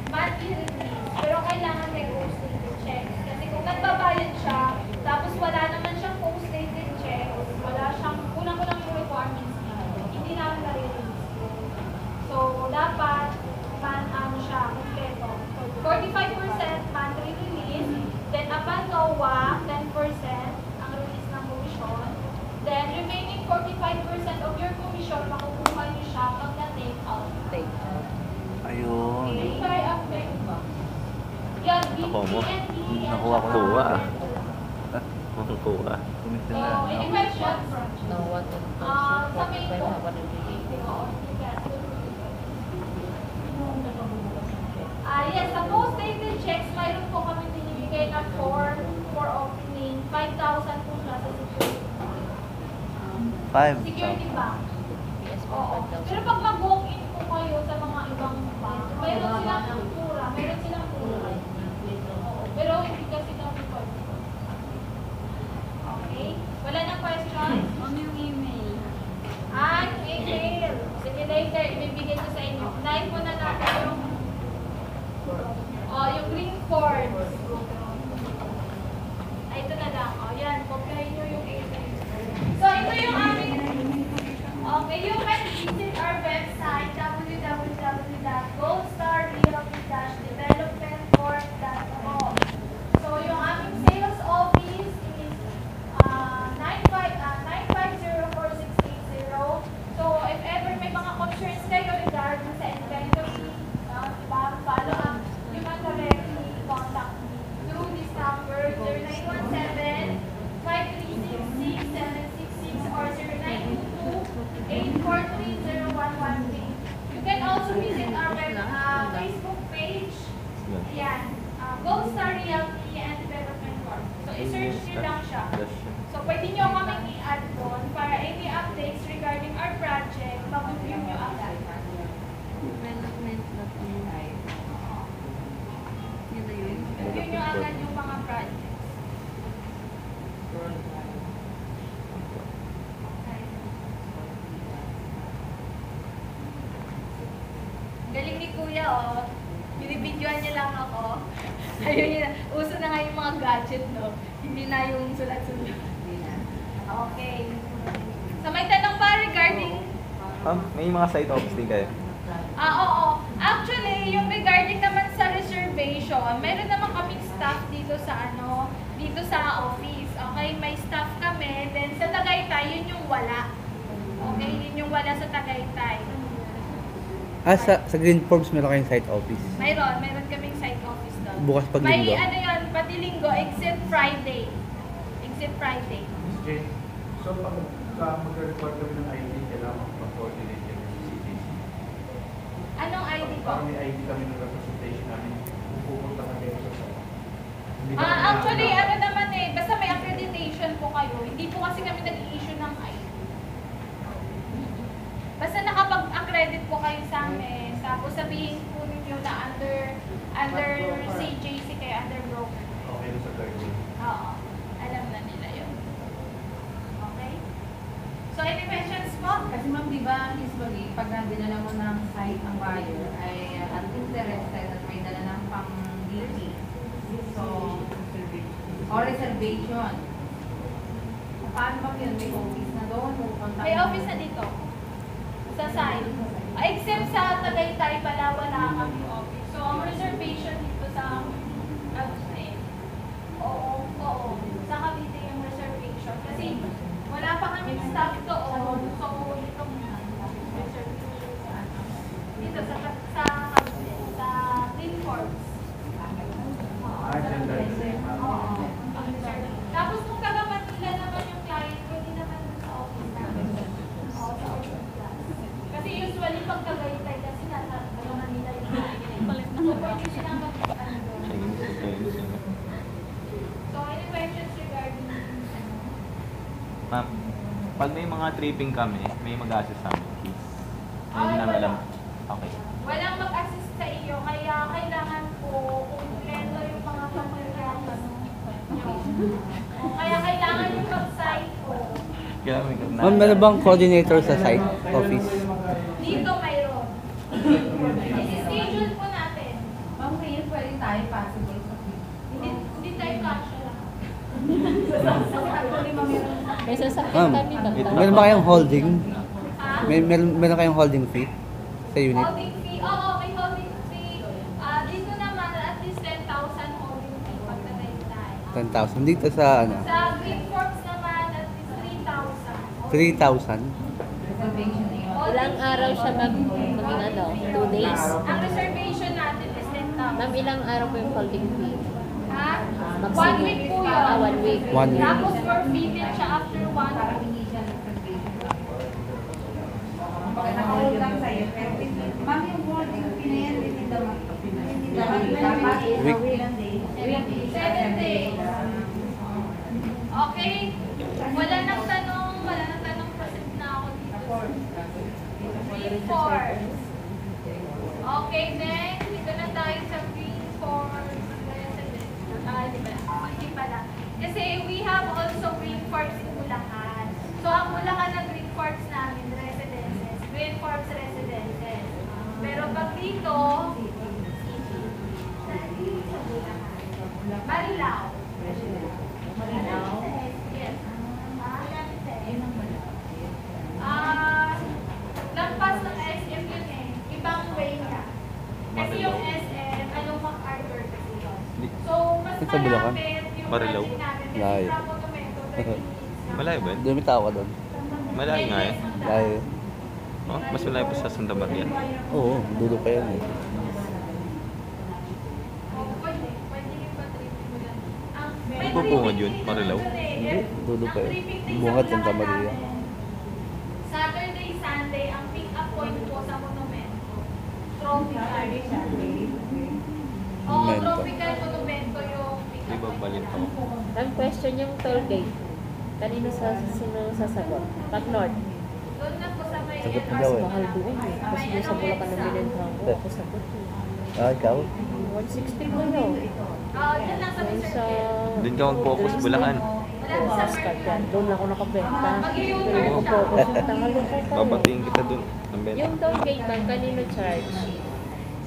monthly release. Pero kailangan may post-dated check. Kasi kung nagbabayad siya, tapos wala naman siyang post-dated check, wala siyang, unang-unang yung requirements niya, hindi namin na-release. So, dapat, siya, kompleto. So, 45% monthly release, then upon NOAA, 10% ang release ng commission. Then, remaining 45% of your commission, makukuha niyo siya pag na-take out. Take out. Ayun. Okay, try after. Yan, Ako mo. BNB. Nakuha ko na. Kuha ah. Kuha. Commission So, na. in question, No, what to do? sa main po. Yes, sa post-dated checks, mayroon po kami binibigay na form for opening. 5,000 po siya sa security bank. 5. Security bank. Yes, Oo. Pero pag mag-walk-in po kayo sa mga ibang bank, mayroon silang kultura, mayroon silang kultura. Oo. Pero hindi kasi namin po. Okay? Wala nang questions? Ano yung email? Yung email. Sige, later, ibibigay ko sa inyo. Unahin po na natin yung green forms. Ito na lang. Yan, kopyahin nyo yung email. So, ito yung aming okay, you can visit our website www.goldstarrealty-developmentcorp.com. So, yung aming sales office is 9504680. So, if ever may mga concerns kayo regarding sa inventory, diba, follow up, you can directly contact me through this number 0917-536-6766 or 0922-843-0113. You can also visit our Facebook page. Ayan, Gold Star Realty and Development Corp. So, i-search nyo lang siya. So, pwede nyo kaming i-add doon para any updates regarding our project, mag-review nyo agad. Development na po. Yun na yun. Review nyo agad yung mga projects. Galing ni Kuya, oh. Binibidyoan niya lang ako. Ayun yun. Uso na nga yung mga gadget, no? Hindi na yung sulat-sulat. Hindi na. Okay. So, may tanong pa regarding... May mga site office din kayo. Oo. Actually, yung regarding naman sa reservation, meron naman kaming staff dito sa dito sa office. Okay, may staff kami. Then sa Tagaytay, yun yung wala. Okay, yun yung wala sa Tagaytay. Sa Green Forms meron kayong site office. Meron kaming site office doon. Bukas pag May linggo. yun, pati linggo, except Friday. Is it Friday? Miss Jane, so pag mag-report kami ng ID, kailangan mag-coordinate kami sa CTC. Anong ID po? Parang may ID kami ng representation namin. Pupunta kami sa site. Hindi kami Actually, na- ano naman eh, basta may accreditation po kayo. Hindi po kasi kami nag-i-issue ng ID. Basta nakapag-accredit po kayo sa amin. Tapos sabihin po ninyo na under CJC kayo, under broker. Okay na sa third day. Oo. Alam na nila yun. Okay? So, any questions po? Kasi ma'am, di ba, usually, pag dinala mo ng site ang buyer ay at interested at may dala ng pang-DP. So, or reservation. Paano ba yun? May office na doon? Pupunta May mo? office na dito. Sa site. Except sa Tagaytay pala, wala kami office. So, ang reservation dito sa Cavite. Oo. Sa Cavite yung reservation. Kasi wala pa kami staff doon. So, ito muna. Reservation sa ano. Dito sa Cavite. Sa Green Forks. Agenda. Oo. Tapos kung taga-Manila naman yung client, pwede naman sa office namin. Oo, sa office class. Kasi usually pag Tagaytay kasi nasa Manila yung client. So pwede silang mag-ano doon. So any questions regarding ano? Ma'am, pag may mga tripping kami, may mag-assist sa amin, please. Ay, Hindi namin wala. alam. Okay. Walang mag-assist sa iyo, kaya kailangan po kumpleto yung mga materials nyo. Kaya kailangan yung website po. Kaya may Ma'am, meron bang coordinator sa site office? Dito mayroon. I-schedule po natin. Ma'am, ngayon pwede tayo possible sa Hindi tayo kasya lang. Kasi actually, ma'am, meron May sasakyan Ma'am, kami basta. meron ba kayong holding? Ha? Meron kayong holding fee sa unit? Holding fee? Oo, may holding fee. Dito naman, at least 10,000 holding fee pag Tagaytay. 10,000. Dito sa ano? Sa Green Forks naman, at least 3,000. 3,000. reservation na yun. Ilang araw siya maging ano? 2 days? Ang reservation natin is 10,000. Ma'am, ilang araw po yung holding fee? Ha? Maximum. 1 week po yun. 1 week. 1 week. Tapos forfeited siya after 1 Parang week. initial reservation lang. Pag nakahold lang sa'yo, pero ma'am, yung holding fee na yan, hindi dapat dapat Week. ilang days? 7 days. Okay? Wala nang tanong, proceed na ako dito. Green Forks. Okay, next, dito na tayo sa Green Forks residence. Di ba? Hindi pala. Kasi we have also Green Forks in Bulacan. So, ang Bulacan na Green Forks namin, residences. Green Forks residences. Pero pag dito, sa Bulacan. Marilao. Marilao? Yes. Lampas ng SM yun eh. Ibang way niya. Kasi yung SM, anong MacArthur kasi yun. So, mas Sa Bulacan? malapit yung Marilao? project namin. Kasi Layo. from Monumento, 30 minutes na. Malayo ba yun? Doon may tao ka doon. Malayo nga eh. Dahil, Oh, mas malayo pa sa Santa Maria. oo, dulo pa yan eh. Oh, pwede. Pwede yung pa-tripping mo lang. May Bubungad tripping yun, din Marilao? naman eh. Hindi, dulo pa Ang yun. tripping din Bungad sa Santa Bulacan Maria. namin. Saturday, Sunday, ang pick-up point po sa Monumento. Tropical. Oo, Monumento. tropical Monumento yung Di pick-up ba point balit nila. ako? Ang question yung toll gate. Kanino sino sasagot? Pag north. Doon na po sa may Sagot mo entrance daw eh. po Mahal namin. doon eh. Kasi May doon sa ano, Bulacan ng extra. binentahan ko. Ako sagot eh. Ah, ikaw? 160 ko yun. Dyan lang sa Doon sa... reserve. Doon ka mag-focus, Bulacan. Wala sa Oscar Mercury. yan. Doon ako nakabenta. Mag-u-turn Pero ka. ko focus yung tanghalo ko pa. Babatiin kita doon. Ang benta. Yung toll gate man, kanino charge?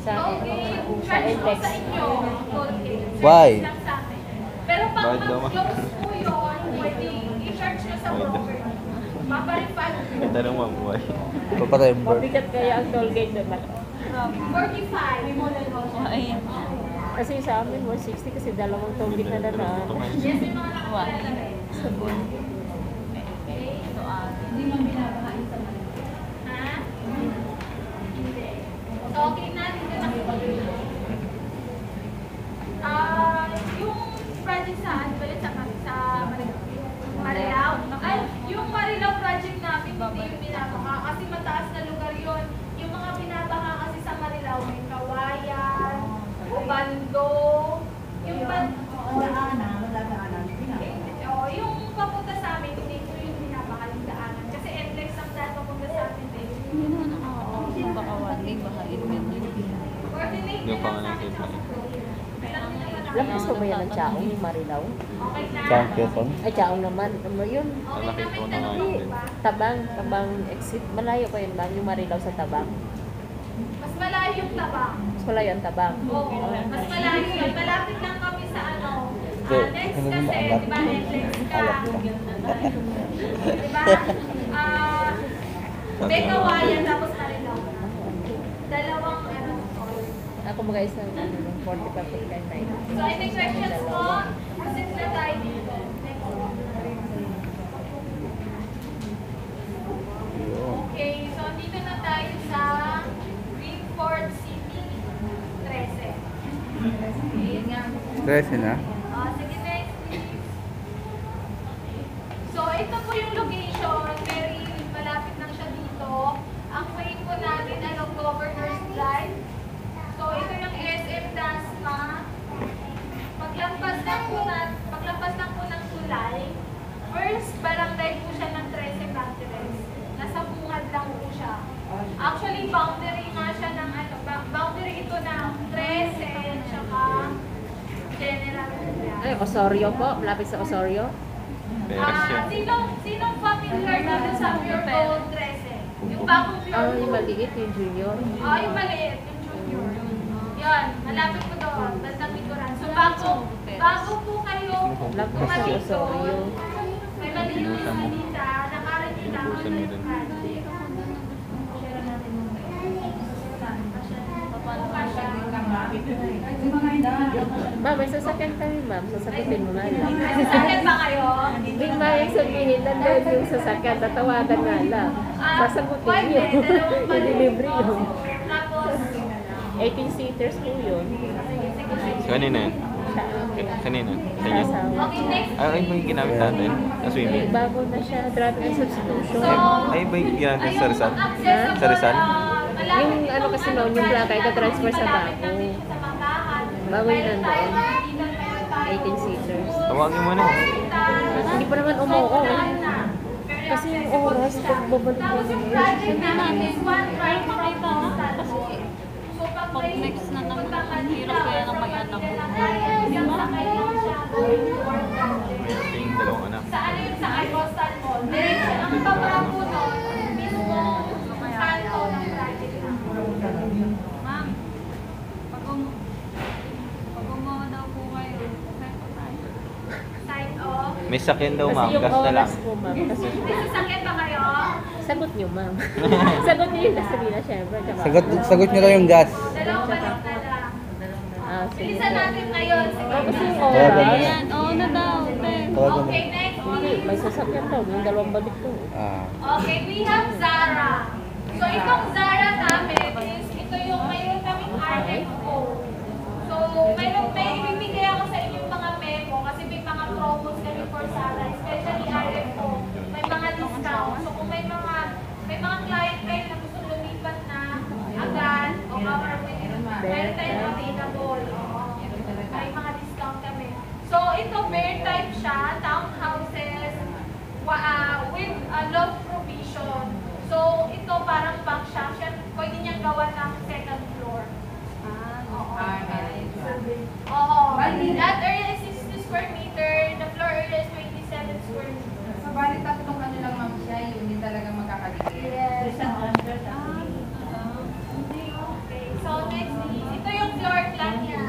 Sa Okay, sa charge po Intex. sa inyo. toll gate. Why? Charge lang sa amin. Pero pag Bayad daw, ma'am. mag-close po yun, pwede i-charge nyo sa Bayad daw. broker. Maparefund. May tanong mo, buhay. Paparember. Mabigat kaya ang toll gate naman. 45. Kasi sa amin, 160 kasi dalawang toll gate na dadaan. Yes, may mga nakakalala. Sabon. Okay, so, Hindi man binabakain sa Manila. ha? Hindi. So, okay na, dito na po. Yung project sa Manila, Yung pangalan sa iba. Lakas pa ba yan ng Chaong, yung Marilao? Okay na. Saan Quezon? Ay, Chaong naman. Ano yun? Malaki po na nga yun din. Tabang exit. Malayo pa yun ba? Yung Marilao sa Tabang. Mas malayo yung Tabang. Mas malayo ang Tabang. Oo, mas malayo yun. Malapit lang kami sa ano. Next Ano yung kasi, maalat? di ba, Netflix ka. Alat ka. Di ba? Begawayan tapos Marilao. Dalawang ano. Ako mga isang 45 to 10. So, any questions po? Kasi na tayo dito. Okay, so dito na tayo sa Greenport City 13. Ayun nga. Stress na? Sige, next please. So, ito po yung location. Very malapit lang siya dito. Ang way po natin along Governor's Drive. So, ito yung SM Dasma. Paglampas lang po ng tulay. First, barangay po siya ng 13 Banteres. Nasa bungad lang po siya. Actually, boundary nga siya ng ano, boundary ito ng 13, tsaka General Trias. Ay, Osorio po. Malapit sa Osorio. Peres yun. Sinong familiar dito sa Pure Gold 13? Yung bagong Pure Ah, Gold. yung maliit, yung junior. Yung maliit, yung junior. Yan, malapit po doon, bandang likuran. So, bago po kayo Malapit sa Osorio. may malinis na dita, nakarin nyo lang ang likuran. Ma'am, may sasakyan kami, ma'am. Sasagutin mo nga lang. Sakit ba kayo? Hindi ma'am, sabihin na doon yung sasakyan. Tatawagan nga lang. Sasagutin Pwede, yun. dalawang I-delivery yun. Tapos, 18 seaters po yun. So, kanina yun? Kanina? Sa inyo? Asawa. okay, next. Ay, ba yung ginamit natin? Sa swimming? Bago na siya, driving and substitution. Ay, ba yung ginamit sa Rizal? Sa Rizal? Yung ano kasi noon, yung plaka, ika-transfer sa bago. Bago yun nandoon. 18 seaters. Tawagin mo na. Hindi pa naman umuo. Kasi yung oras, pagbabalik mo Tapos yung yun. project namin is one right from Coastal Mall. So pag next na naman, ang hirap kaya ng mag-anak. Isang sakay lang siya going toward project. Ito yung dalawang anak. Sa ano yung sa Coastal Mall? Diretso ang baba po doon, mismo kanto ng project na. Ma'am, pag umuha daw po kayo, okay po tayo. Side off. May sakyan daw, Kasi ma'am. yung Gas na lang. oras po, ma'am. Kasi May sasakyan ba kayo? sagot niyo, ma'am. Sagot niyo yung gasolina, syempre. Tsaka, Sagot nyo lang yung gas. Dalawang balik na lang. sige Bilisan po. natin ngayon. Sige. Kasi yung Tawagan mo oras, na. Ayan, oo na daw, te. Tawagan mo. Okay, next. hindi, may sasakyan daw. Yung dalawang balik to. Okay, we have Zara. So, itong Zara namin is, ito yung mayroon kaming RFO. So, may ibibigay ako sa inyong mga memo kasi may mga promos kami for Zara, especially RFO. May mga discount. So, kung may mga client kayo na gusto lumipat na agad o cover with meron tayong available. Oo. May mga discount kami. So, ito, bear type siya, townhouses, with low provision. So, ito parang bank siya. Pwede niyang gawa ng second floor. Oo. Oo. That area is 60 square meter. The floor area is 27 square meter. So, bali tatlong ano lang ma'am siya, yung hindi talaga magkakadikit. Yes. Okay. So, next is, ito yung floor plan niya.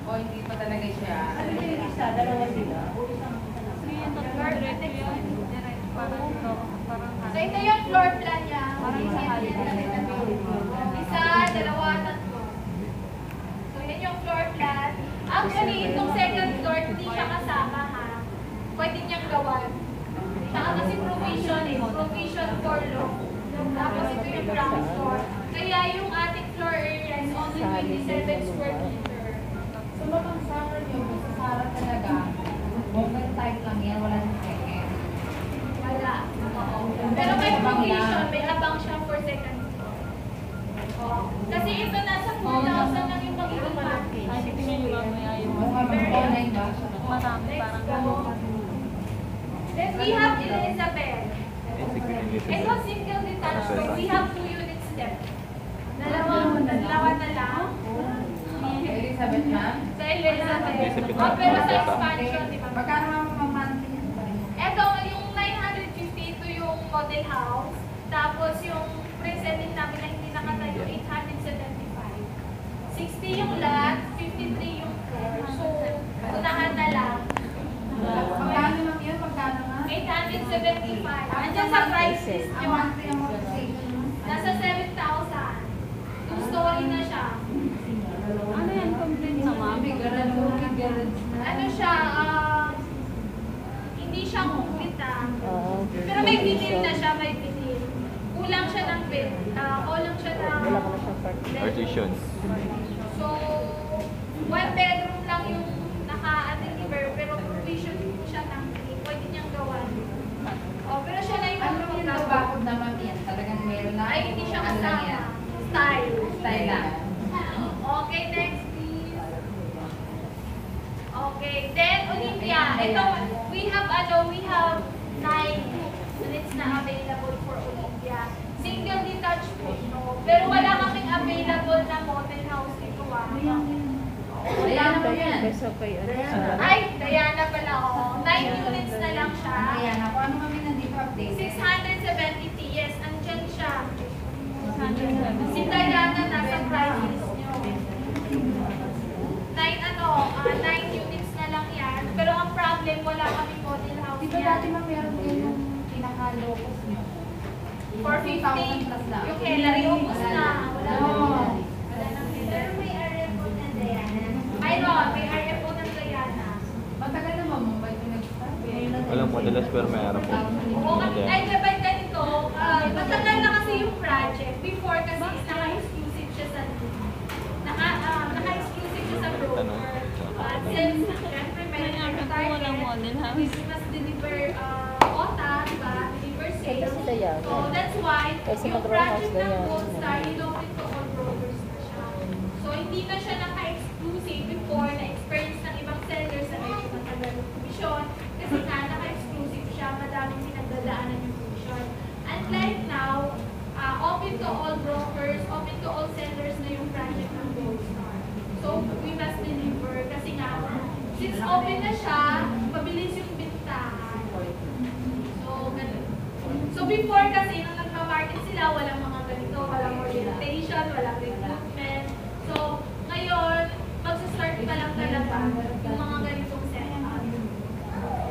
O hindi pa talaga siya. So, ito yung floor plan niya. Isa, dalawa, tatlo. So, yan yung floor plan. Actually, itong second floor, hindi siya kasama ha. Pwede niyang gawan. Saka kasi provision eh. Provision for law. Tapos ito yung ground floor. Kaya yung ating floor area is only 27 square meter. So, mabang Sarah nyo, sa Sarah talaga, open type lang yan, wala nang second. Wala. Oo. Pero may provision, may abang siya for second floor. Oo. Kasi ito nasa 4,000 lang yung magiging package. Ay, tingnan nyo mamaya yung O nga, mag-online ba? marami, parang gano'n. Then we have Elizabeth. Ito single detached. So we have 2 units left. Dalawa na lang. Elizabeth. Oh, pero sa expansion, di ba? Magkano ang monthly yan? Ito, yung 950, ito yung model house. Tapos yung presenting namin na hindi nakatayo, 875. 60 yung lot, 53 yung floor. So, unahan na lang. Magkano lang yun? Magkano nga? 875. Andiyan sa price list Ang nyo. monthly amortization mo? Nasa 7,000. Two-story na siya. Ano yan? Complete na, ma'am? Bigaran mo, bigaran na. Ano siya, hindi siya complete Oo. Pero may binil na siya, may binil. Kulang siya ng bed. Kulang siya ng Wala ka na siyang Partition. So, one bedroom lang yung naka-deliver, pero provision siya ng pwede niyang gawan. Oh, pero siya na yung Ano yung nabakod naman yan? Talagang meron na? Ay, hindi siya Ano lang kasama. yan? Style. Style lang. Okay, next please. Okay, then Olympia. Ito, we have 9 units na available for Olympia. Single detached po, no? Pero wala kaming available na model house dito, Diana mo yan. Peso kay ano. Ay, Diana pala, oh. 9 units na lang siya. Diana, kung ano kami nandito update? 670 yes, andyan siya. Si Diana nasa price list nyo. 9 units na lang yan. Pero ang problem, wala kami model house Di ba yan. dati ma'am meron din yung pinaka-locus nyo? 450. plus na. Yung Hillary, ubus na. Wala Oo. na. Wala na. Pero may RFO ng Diana. Mayroon, may RFO ng Diana. Matagal na ma'am, ba't yung nag-start? Walang madalas pero mayroon po. Oo, ay, diba ganito, matagal na kasi yung project. Before kasi naka-exclusive siya sa naka-exclusive siya sa broker. At since, syempre, may Walang model house. we must deliver OTA, diba? Deliver Ito sales. si Diana. So, that's why, Kasi yung mag-row house project na ng yan. Gold Star, in-open to all brokers na siya. So, hindi na siya naka-exclusive before na-experience ng ibang sellers na medyo matagal yung commission. Kasi nga, naka-exclusive siya, madaming pinagdadaanan yung commission. Unlike now, open to all brokers, open to all sellers na yung project ng Gold Star. So, we must deliver kasi nga, since open na siya, mabilis yung bintahan. So, ganun. So, before kasi, nung nagpa-market sila, walang mga ganito, walang orientation, walang recruitment. So, ngayon, magsa-start pa lang talaga yung mga ganitong setup.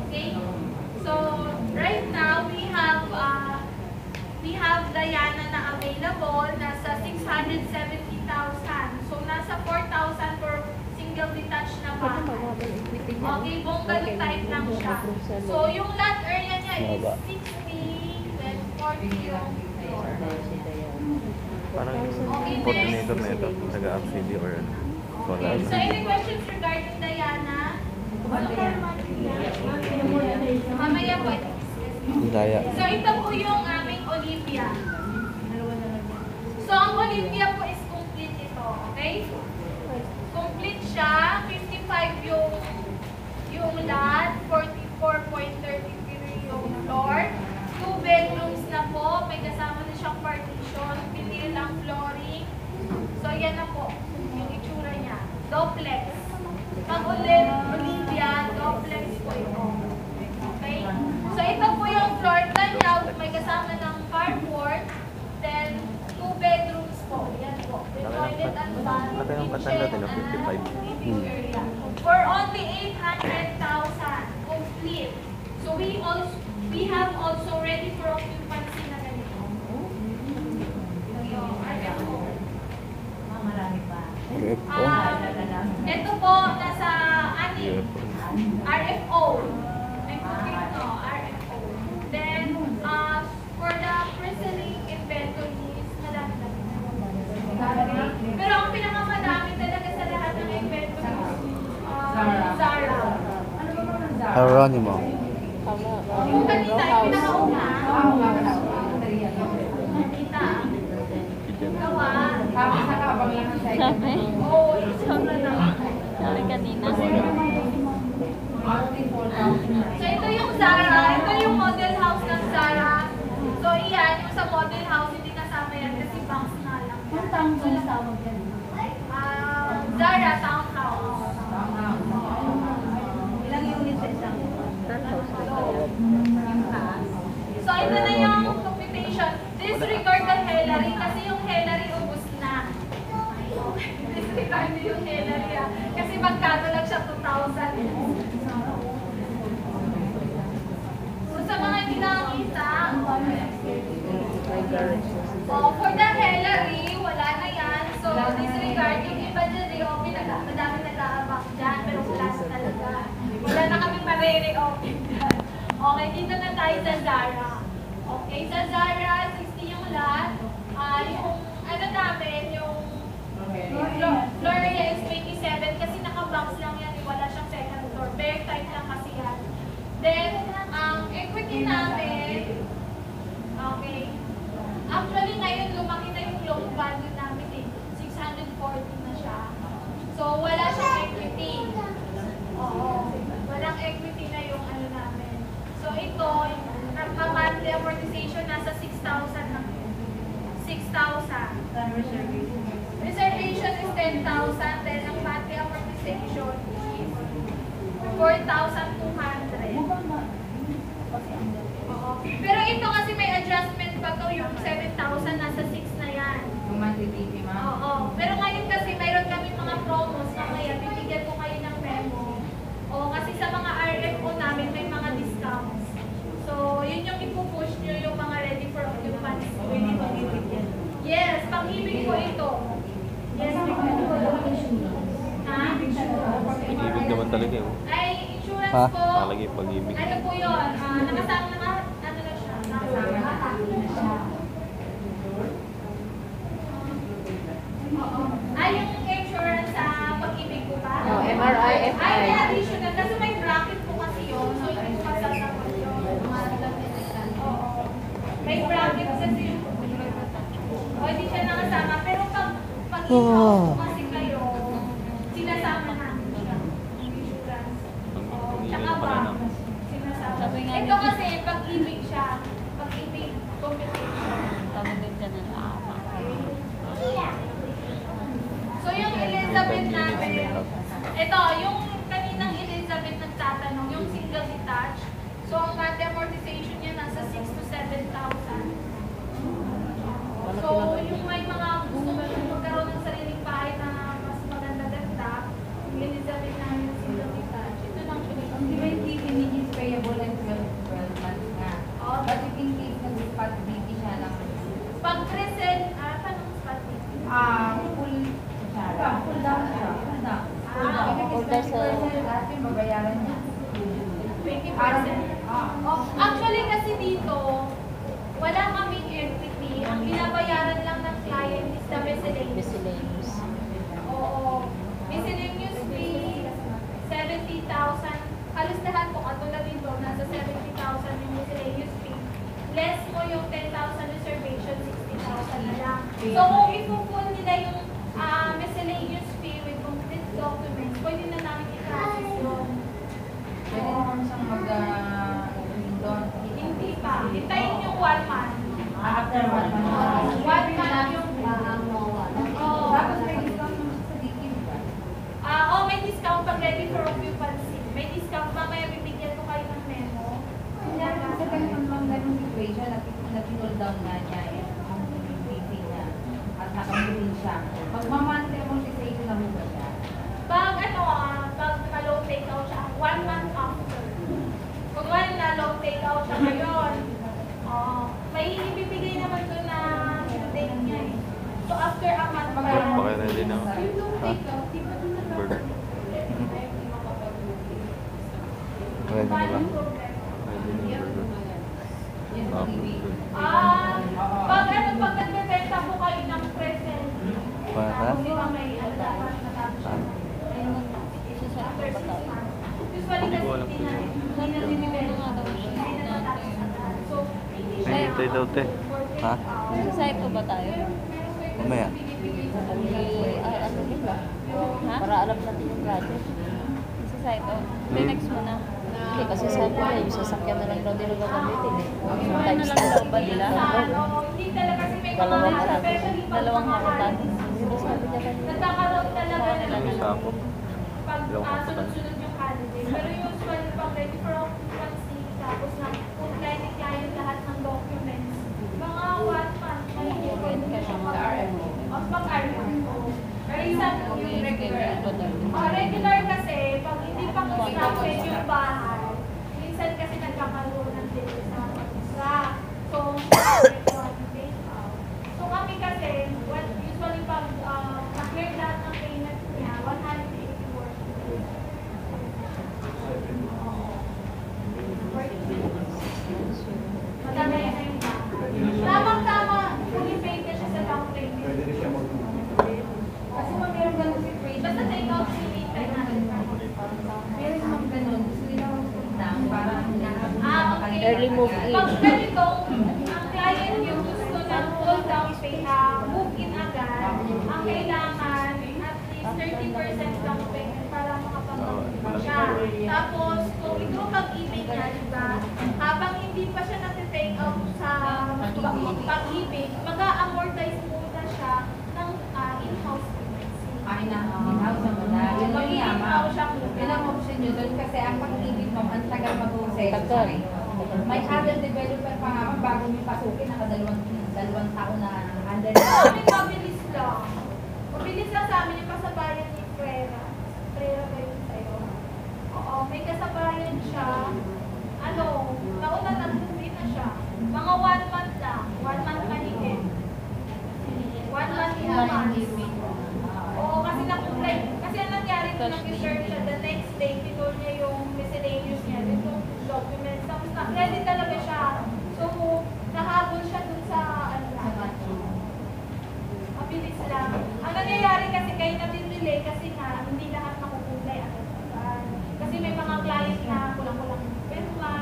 Okay? So, right now, we have Diana na available, nasa 670,000. So, nasa 4,000 for single detached na bahay. Okay, bungalow type lang siya. So, yung lot area niya is 60, then 40 yung floor. Parang yung coordinator na ito, taga-ABCD or ano. Okay, so any questions regarding Diana? Mamaya po. Daya. So, ito po yung aming Olympia. So, ang Olympia po is complete ito, okay? Complete siya, 55 yung lot, 44.33 yung floor. 2 bedrooms na po, may kasama na siyang partition, pinil ang flooring. So, yan na po, yung itsura niya. Duplex. Pag Olympia, duplex po ito. Okay? So, ito po yung floor plan niya, may kasama ng carport, then 2 bedrooms po. Yan po. The toilet and bath. Laki ng patanda din, 55. Living area. For only 800,000 complete. So, we have also ready for occupancy na ganito. Yung RFO. Marami pa. Ito po, nasa RFO. May complete no, RFO. Then, for the preselling inventories, madami. Pero ang pinakamadami talaga sa lahat ng inventories, Zara. Ano ba mga Zara? Aronimo. Yung kanina, yung pinakauna, kita, gawa, Tapos nakabang lang ang side. Sabi? oh, Sobrang na. Sabi kanina. So, ito yung Zara. Ito yung model house ng Zara. So, iyan, yung sa model house, hindi kasama yan kasi banks na lang. Ang tawag ko na tawag yan. Zara Townhouse. Total house na So, tawag. yung taas. So, ito na yung computation. Disregard the Hillary kasi yung Hillary ubus na. Disregard nyo yung Hillary kasi magkano lang siya 2,000. So, sa mga hindi nakakita, for the Hillary, wala na yan. So, disregard yung iba dyan, i-open na. Madami nag-aabak dyan, pero wala na talaga. Wala na kami marere-open dyan. Okay, dito na tayo sa Zara. Okay, sa Zara, 60 yung lahat. Yung ano namin, yung floor area is 27 kasi naka-box lang yan, wala siyang second floor. Bare type lang kasi yan. Then, ang equity namin, okay, actually ngayon lumaki na yung loan value namin eh. 640 na siya. So, wala siyang equity. Oo, walang equity na yung ano namin. So, ito, ang monthly amortization nasa 6,000 na. 6,000. Reservation is 10,000. Then, ang monthly amortization is 4,200. Oo. Pero ito kasi may adjustment pa to, yung 7,000 nasa 6 na yan. Yung monthly TV, ma'am. Oo. Pero ngayon kasi mayroon kami mga promos mamaya, bibigyan ko kayo ng memo. O kasi sa mga RFO namin may mga discounts. So, yun yung ipupush nyo yung mga ready for occupancy. Pwede pag-ibig yan. Yes, pag-ibig ko ito. Yes, ha? Pag-ibig naman talaga eh. Ay, insurance Ha? po. Nakalagay pag-ibig. Ano po yun? Nakasama na ano na siya? Nakasama na siya. Oo. Ay, yung insurance sa pag-ibig ko ba? Oh, MRI, FI. Ay, may additional. Kasi may bracket po kasi yun. So, yung kasasama yun. Oo. May bracket kasi yun. O, hindi siya nakasama. Pero pag in-house po kasi kayo, sinasama namin siya. Yung insurance. Oo. Tsaka ba? Sinasama. Sabi nga Ito kasi, pag-ibig siya. Pag-ibig computation. Tawagin ka na lang. So, yung Elizabeth namin, ito, yung kaninang Elizabeth nagtatanong, yung single detached. So, ang monthly amortization niya nasa 6,000 to 7,000. So, yung may mga gusto magkaroon ng sariling bahay na mas maganda-ganda, yung Elizabeth namin yung single detached. Ito lang siya. Ang di ba yung TV niya is payable and 12 months nga? Oo. But if in case nag-spot BT siya lang, Pag present, paano spot dito? full down siya. Full down. full down sa- 20% lahat yung babayaran niya. 20%. Oh, actually kasi dito, wala kaming equity. Ang binabayaran lang ng client is the miscellaneous. Miscellaneous. Oo. Miscellaneous fee, 70,000. Halos lahat po, katulad dito, nasa 70,000 yung miscellaneous fee. Less mo yung 10,000 reservation, 60,000 na lang. So kung ipo-full nila yung miscellaneous fee with complete documents, pwede na namin i-process yun. Pwede naman siyang doon. Hindi pa. Hintayin yung 1 month. After 1 month. 1 month yung Oo. Tapos may discount naman sa DQ ba? May discount pag ready for occupancy. May discount, mamaya bibigyan ko kayo ng memo. Sa ganung situation, na-pull down na niya yung BT niya. At nakamulin siya. Magmamonthly amortization na mo ba siya? Pag pag na-low take out siya, 1 month after. Kung wala na-low take out siya ngayon, may ibibigay naman doon na date niya eh. So after a month, Meron pa kayo na din ako. yung low take out, di ba doon Burger. Pwede na ba? Pwede na yung burger. Yung Ah, TV. Pag nagbebenta po kayo ng present, Para? di ba may dapat natapos siya? After 6 months. Usually Hindi ko kasi alam hindi na binibenta. Hindi na natapos agad. So, hindi siya Ay, hintay daw, te. Ha? Sa site ko ba tayo? Mamaya. Ano nila? Ha? Para alam natin yung project. Sa site ko? Next mo na. Hindi, kasi sabi nila, yung sasakyan na lang daw nila gagamitin eh. Yung Yung ano times lang daw ba nila? Hindi talaga kasi may mga Dalawang harap. especially pag Dalawang mga hakutan. Hindi sabi niya kanina. nagkakaroon talaga May ng sapo. pag Dalawang hakutan. sunod-sunod yung holiday. Pero usually pag ready for occupancy, tapos na client lahat ng documents, mga 1 month, mahigit pwede na siya mag-RMO. Mag-RMO. Pero isa yung regular. Regular kasi, pag hindi pa constructed yung bahay, minsan kasi nagkakaroon ng delay sa contract. So, so kami kasi, usually pag na-clear lahat ng payment niya, 180 working days. Madami na yung tamang-tama, fully paid na siya sa down payment. Pwede rin siya mag Kasi ma'am, meron ganun si Free. Basta take out yung payment natin. Meron ma'am ganun. Gusto nila magpunta. Parang Okay. Early move in. Pag ganito, ang client yung gusto ng full down pay, move in agad, ang kailangan at least 30% down payment para makapag-move siya. Tapos, kung ito pag-ibig niya, diba, habang hindi pa siya nati-take out sa pag-ibig, mag-a-amortize muna siya ng in-house payments. ay na in-house na muna. Yun lang Pag-ibig yan, daw ma'am. siya Yun ang option nyo doon kasi ang pag-ibig ma'am, ang tagal mag-uusay. Tagal. May other developer pa nga ma'am, bago may pasukin, dalawang taon na under. Sa amin, mabilis lang. Mabilis lang sa amin yung kasabayan ni Frera. Frera ba yun sa'yo? Oo, may kasabayan siya. Ano, nauna nag-movie na siya. Mga 1 month lang. 1 month mahigit. 1 month in a month. Oo, kasi na-comply. Kasi ang nangyari nung nag-research siya, the next day, pinol niya yung miscellaneous niya, itong documents. Tapos na-ready talaga siya. So, nahabol siya dun sa, mabilis lang. Ang nangyayari kasi kayo natin-delay kasi nga, hindi lahat makukulay agad. Kasi may mga client na kulang-kulang yung perma,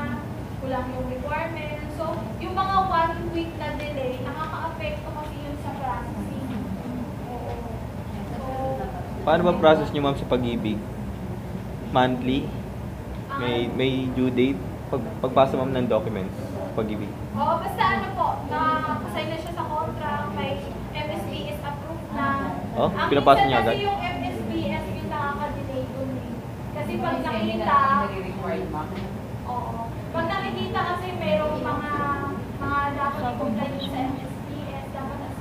kulang yung requirement. So, yung mga 1 week na delay, nakaka-apekto kasi yun sa processing. Oo. So, Paano ba process niyo ma'am sa pag-ibig? Monthly? May due date? Pagpasa ma'am ng documents, pag-ibig. oo, basta ano po, na-assign na siya sa contract, may MSBS approved na. Oh, Ang pinapasa minsan niya agad? kasi yung MSBS yung nakaka-delay dun eh. Kasi pag nakikita, required ma'am. oo. Pag nakikita kasi merong mga dapat i-comply din sa MSBS, dapat as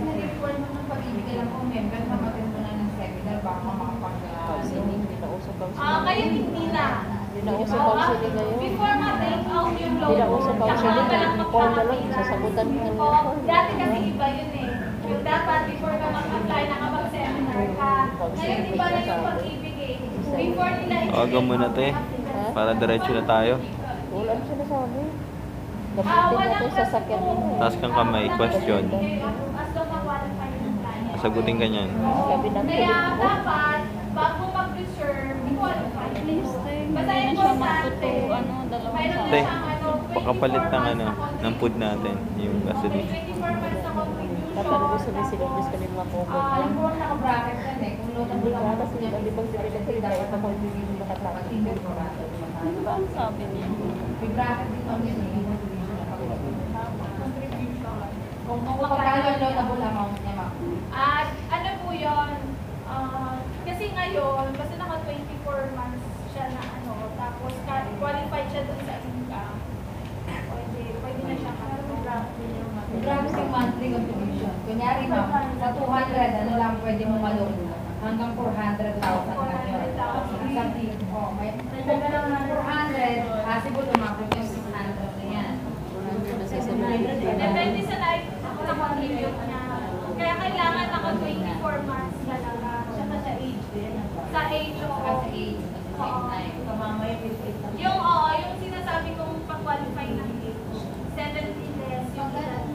Nag-record mo ng pag-ibig lang kung member na mo na ng seminar, baka makapag... Counseling, hindi na uso counseling. ngayon hindi na. Hindi na uso Oo, counseling ngayon. Before ma-take out yung loan, Hindi na uso counseling. Form na lang, sasagutan mo ng Oo, dati kasi iba yun eh. Yung dapat before ka mag-apply, nakapag-seminar ka. Ngayon iba na yung pag-ibig eh. Before nila Tawagan mo na to eh. Para diretso na tayo. Wala na siya nasabi. Gamitin natin sa sakyan mo. Taas kang kamay, question. As long ma-qualify yung client. Sagutin ka niyan. Gabi ng Kaya tuloy mo. dapat, bago mag-reserve, i-qualify. Basta Hindi na siya importante, dalawang mayroon na Te, siyang 24 pakapalit ng months ano, na contract. ng food natin, yung gasoline. 24 months na Tatalo ko contribution. sa sinubis ka rin mga cover. Alam ko naka-bracket yan eh. Kung loadable lang Kasi niya, di bang sila kasi dapat ako hindi nakatapos. Single bracket. Ano ba ang sabi niya? May bracket din kami eh. Contribution. Kung magkano ang loadable amount niya ma'am. At ano po yun, kasi ngayon, basta naka 24 months siya na ano, tapos qualified siya dun sa income, pwede na siya mag-draft. Grabe sa monthly contribution. Kunyari ma'am, sa 200, ano lang pwede mo maloan hanggang 400,000 lang yun. Oh, may kung ka lang ng 400, possible umabot yung 600 na yan. Depende sa life sa contribute niya. Kaya kailangan naka 24 months talaga siya sa age din. Sa age, oo. Kasi age, Oo. Yung sinasabi kong pag-qualify ng age, 70 less yung edad.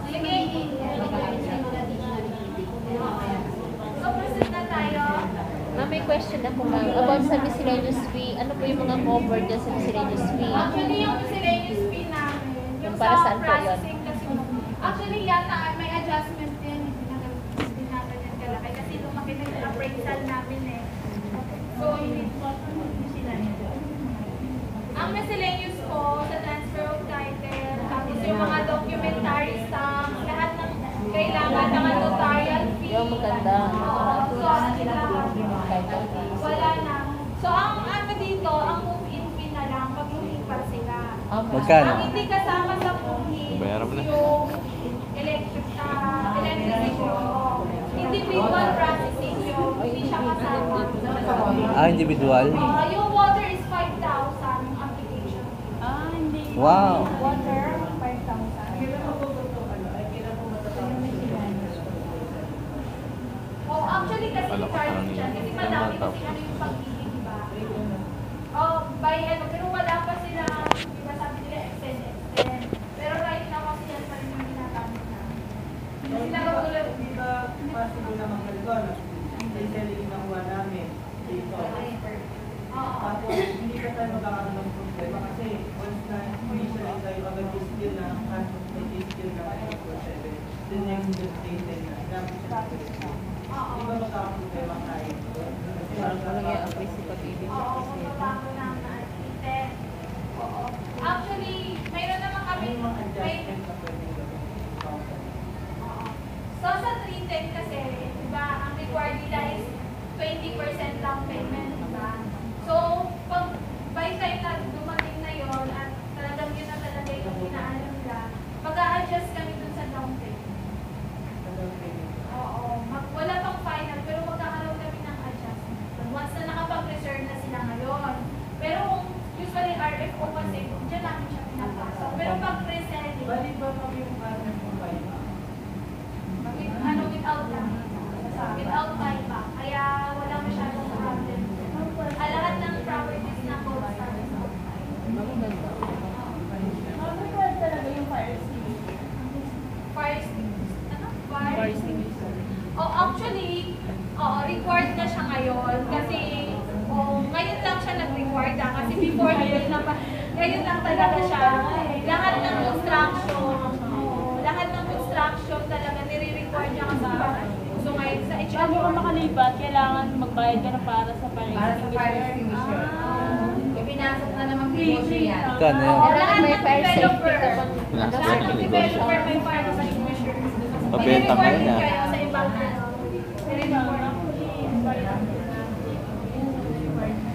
Sige. So, proceed na tayo. Ma'am, may question ako ma'am. About sa miscellaneous fee, ano po yung mga cover dyan sa miscellaneous fee? Actually, yung miscellaneous fee namin, yung Para sa saan po yun? processing kasi, actually, yata may adjustment din, hindi na ganyan kalaki. Kasi lumaki na yung appraisal namin eh. So, ang miscellaneous po sa transfer of title, tapos yung mga documentary stamps, lahat ng kailangan ng notarial fee. Yung maganda. Oo, so, wala na. So, ang ano dito, ang move-in fee na lang pag lumipat sila. Magkano? Ang hindi kasama sa move-in Bayaran mo na. yung electricity yung individual processing yung hindi siya kasama. Individual? Yung water is 5,000 yung application. Hindi. Wow. Water, 5,000. Oh, actually kasi Alam ko, charge parang siya. Kasi yun. madami Tama, kasi ano yung pag-ibig, diba? Oh, by ano, pero wala pa sila, diba sabi nila extend. Pero right now kasi yan pa rin yung ginagamit na. Sila katulad. Hindi ba possible naman ganito, ano? Selling na kuha namin dito. Oo. Tapos, hindi pa tayo magkakaroon ng problema kasi once na hindi siya tayo agad skill na skill na 24/7, the next day din na gamit siya. Di ba magkakaproblema tayo? Kasi Walang i-apply si pag-ibig Oo, kasi. magbabago naman. Item. Oo. Actually, mayroon naman kami, may mga may, adjustment na pwede gawin. oo. So, sa 310 kasi, diba, ang required nila is 20% down payment, diba? So, pag by time na dumating na yon at talagang yun na talaga yung inaano nila, mag-a-adjust kami dun sa down payment. Oo. Wala pang final, pero magkakaroon kami ng adjustment. Once na nakapag-reserve na sila ngayon. Pero kung usually RFO kasi, dyan namin siya pinapasok. Pero pag pre-selling, Bali ba kami yung partner ng without lang. Without buyback. Kaya wala masyadong problem. Lahat ng properties na Gold Star is outside. Required talaga yung fire extinguisher. Fire extinguisher? Ano? Fire extinguisher. Oh, actually, required na siya ngayon kasi ngayon lang siya nag-required kasi before ngayon lang talaga siya. Lahat ng construction talaga nire-required niya kasi so ngayon sa Bago ka makalipat, kailangan magbayad ka na para sa fire Para sa fire extinguisher. Ipinasok na namang negosyo yan. Magkano yun? Lahat May ng fire developer. safety ka pa. Lahat ng developer may fire extinguisher. Pabenta mo Nire-required na. kayo sa ibang ano. Nire-required.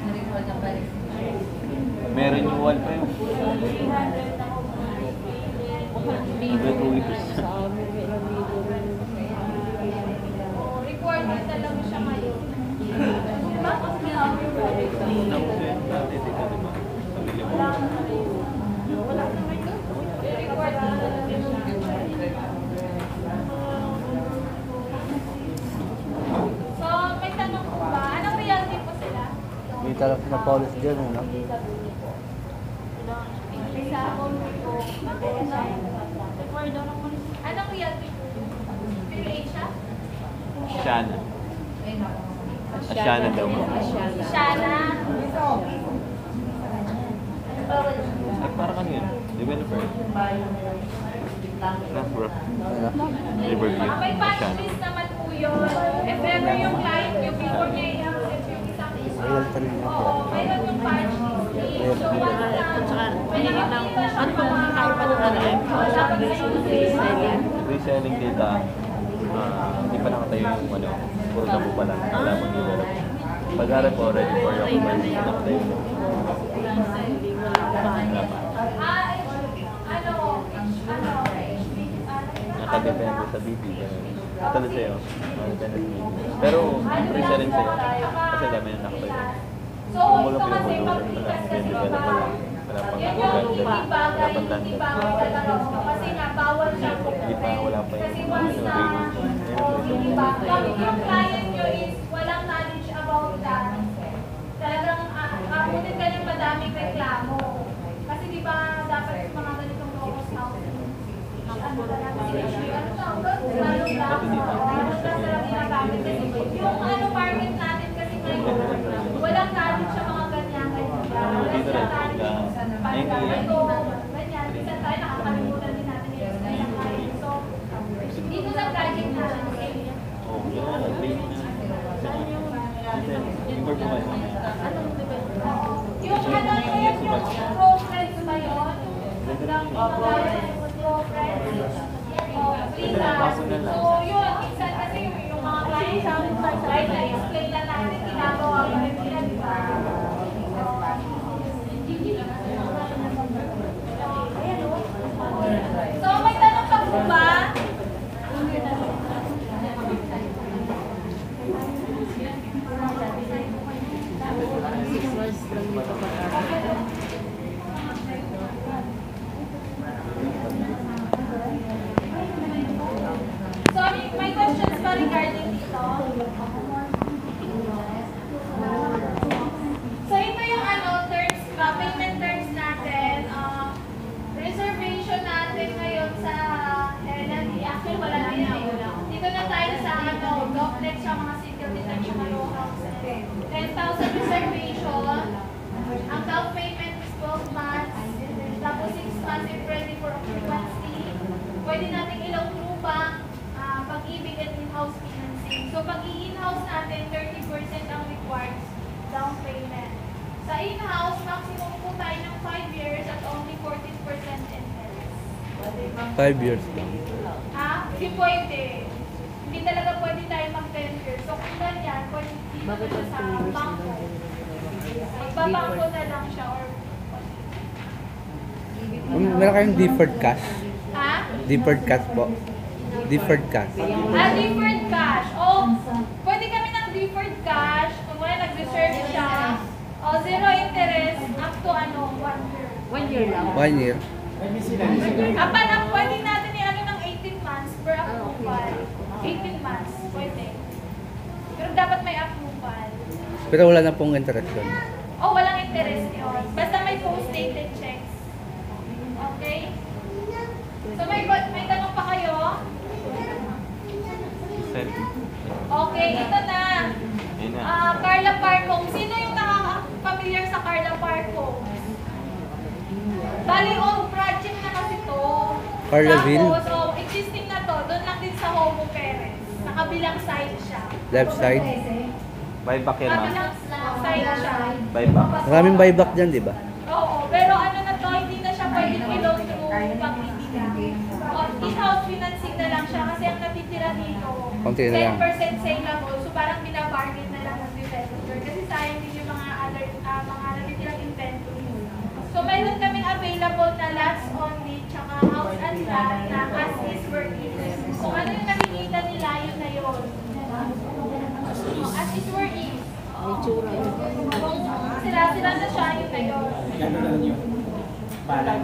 Na-record ng fire extinguisher. Meron yung wall pa yun. 100 libo sa amin. May ilang libo rin. Required na talaga siya ngayon. Bakit nga? Dati dito, di ba? Pamilya mo. Required na talaga siya. So, may tanong po ba? Anong realty po sila? May talaga na policy dyan, ano? Sa home po. Required daw ng munisipyo. Anong realty po? PH siya? Shana. Ay, nako. Asyana daw. Asyana. Shana. Ay, para kami yun. Developer. Not bro. Riverview. May patch Asyana. list naman po yun. If ever yung client yung before niya i-accept yung isang isa. Realtor yun. Oo, mayroon yung patch list. So, once na, pwede makita siya ng mga Reselling data. Hindi pa nakatayo yung ano. Puro tabo pa lang. Wala pang develop. Pag-arap ko ready for your commerce. Nakatayo na. Wala pa. Nakadepende sa BP. Katulad sa'yo. Nakadepende sa BP. Pero, reselling sa'yo. Kasi dami na nakatayo. So, Kung wala ito kasi pinag-uusap, pag-tikas kasi develop pa lang. Wala pang yun yung ganda. ibagay, Wala pang hindi ganda. bagay talaga. Kasi nga, bawal siya Hindi pa, wala pa kasi yung once na, hindi ba, pag yung client nyo is walang knowledge about that, talagang abutin ka ng madaming reklamo. Kasi di ba, dapat yung mga ganitong locus housing, ano talaga, ano tawag doon? Lalong lang, lalong lang sa ginagamit. Kasi yung ano market natin kasi ngayon, walang knowledge sa mga ganyan. Dito rin, Ito, ganyan, minsan tayo nakakalimutan din natin yung client. So, dito sa project natin, Oh, yun na. Agree na. Record mo ba yun? yung ano yun, yung pro-friends ba yun? Pro-friends. So, yun, minsan kasi yung mga clients, right na explain na natin, ginagawa mo rin nila, di ba? regarding dito. So ito yung terms, payment terms natin. Reservation natin ngayon sa LLE. Actually, wala na yun. Dito na tayo sa duplex, sa mga single detention na row houses. 10,000 reservation. Ang down payment is 12 months. Tapos 6 months if ready for occupancy. Pwede natin ilaw through bank, pag-ibig at in-house financing. So pag i-in-house natin, 30% ang required down payment. Sa in-house, maximum po tayo ng 5 years at only 14% interest. 5 years lang. Hindi pwede. Hindi talaga pwede tayo mag-10 years. So kung ganyan, pwede dito na sa bangko. Magbabangko na lang siya or Meron kayong deferred cash? Deferred cash po. Deferred cash. Deferred cash. Pwede kami ng deferred cash. Kung wala nag-reserve siya, zero interest up to 1 year. 1 year lang. 1 year. Pwede natin ng 18 months per approval. 18 months, pwede. Pero dapat may approval. Pero wala na pong interest yun. Walang interest yun. Basta may post-dated checks. Okay? So may tanong pa kayo? Okay, ito na. Carla Park Home. Sino yung nakaka-familiar sa Carla Park Home? Bali, project na kasi to. Carlaville? Tapos, existing na to. Doon lang din sa Homo Perez. Nakabilang side siya. Left side. Buyback yan, ma'am. Kabilang side siya. Buyback. Maraming buyback dyan, di ba? Oo, pero na to, hindi na siya pwedeng ilaw through pag-ibig. In-house financing na lang siya kasi ang natitira dito, Konti na lang. 10% saleable. So parang binabargain na lang ng developer. Kasi sayang din yung mga natitirang inventory. So meron kaming available na lots only, tsaka house and lot na as is where is. Kung ano yung nakikita nila, yun na yun. As is where is. May tsura yun. Kung sila na siya, yun na yun.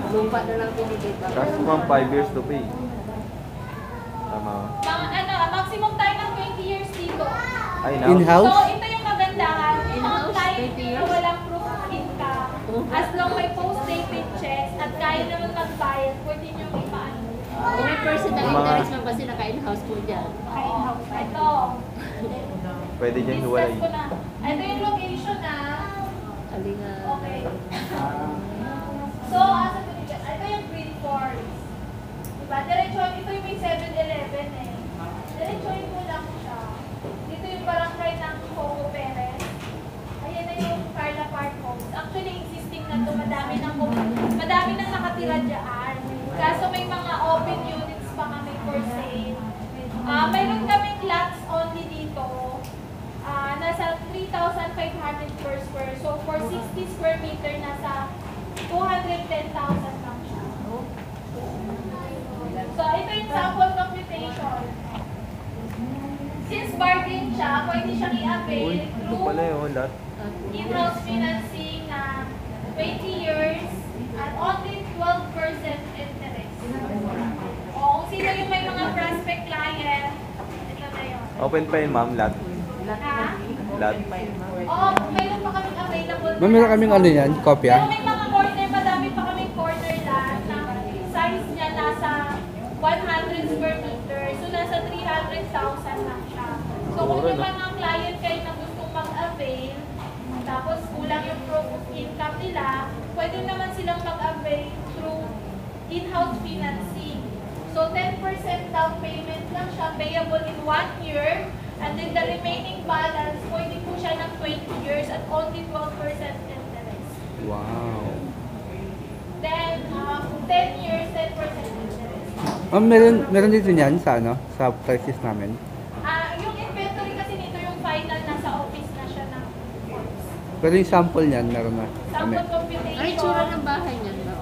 Lupa na lang binigay pa. Tapos ma'am, 5 years to pay. Tama. Maximum tayo ng 20 years dito. Ay, now. In-house? So, ito yung kagandahan. Yung mga In-house, client 20 dito years? walang proof of income. As long may post-dated checks at kaya naman magbayad, pwede nyo ipaano. Kung may personal interest man kasi naka-in-house po dyan. In-house. Ito. Pwede dyan Discuss hiwalay. ko na. Ito yung location na. Alinga. Okay. So, asa ko dito? Ito yung Green Forest. Diba? Diretsuhan, ito yung may 7-Eleven eh. Diretsuhan mo lang siya. Dito yung barangay ng Homo Perez. Ayan na yung Carla Park Homes. Actually, existing na to. Madami nang nakatira dyan. Kaso may mga open units pa kami for sale. Mayroon kaming lots only dito. Nasa 3,500 per square. So, for 60 square meter, nasa 210,000 lang siya. So, ito yung sample computation. Since bargain siya, pwede siyang i-avail Uy, ito through pala yun, lahat. in-house financing na 20 years at only 12% interest. O, kung sino yung may mga prospect client, ito na yun. Open pa yun, ma'am, lahat. Ha? Lahat. Mayroon pa kaming available. Ma'am, meron kaming ano yan, kopya? Pero may mga corner, madami pa kaming corner lot na size niya nasa 100 square meter. So, nasa 300,000 lang siya. So, kung yung mga client kayo na gustong mag-avail, tapos kulang yung proof of income nila, pwede naman silang mag-avail through in-house financing. So, 10% down payment lang siya, payable in 1 year. And then the remaining balance, pwede po siya ng 20 years at only 12% interest. Wow. Then, 10 years, 10% interest. Ma'am, meron dito niyan sa sa prices namin. Yung inventory kasi nito yung final, nasa office na siya ng forms. Pero yung sample niyan, meron na kami. Sample computation. Ano yung tsura ng bahay niyan ba?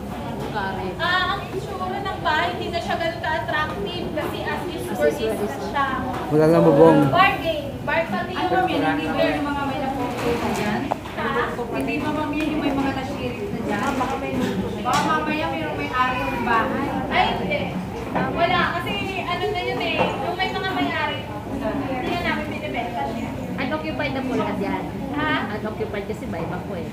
Karen. Ang itsura ng bahay, hindi na siya ganun ka-attractive kasi as is for is na siya. Wala na bubong. Bargain. Pati yung Hindi ba yung mga may na-focus na dyan? Ha? Hindi ba ma'am yun yung may mga na-shirit na dyan? Baka mamaya mayroong may-ari ng bahay. Ay, hindi. Wala. Kasi ano na yun eh. Yung may mga may-ari. occupied kasi ba iba ko eh.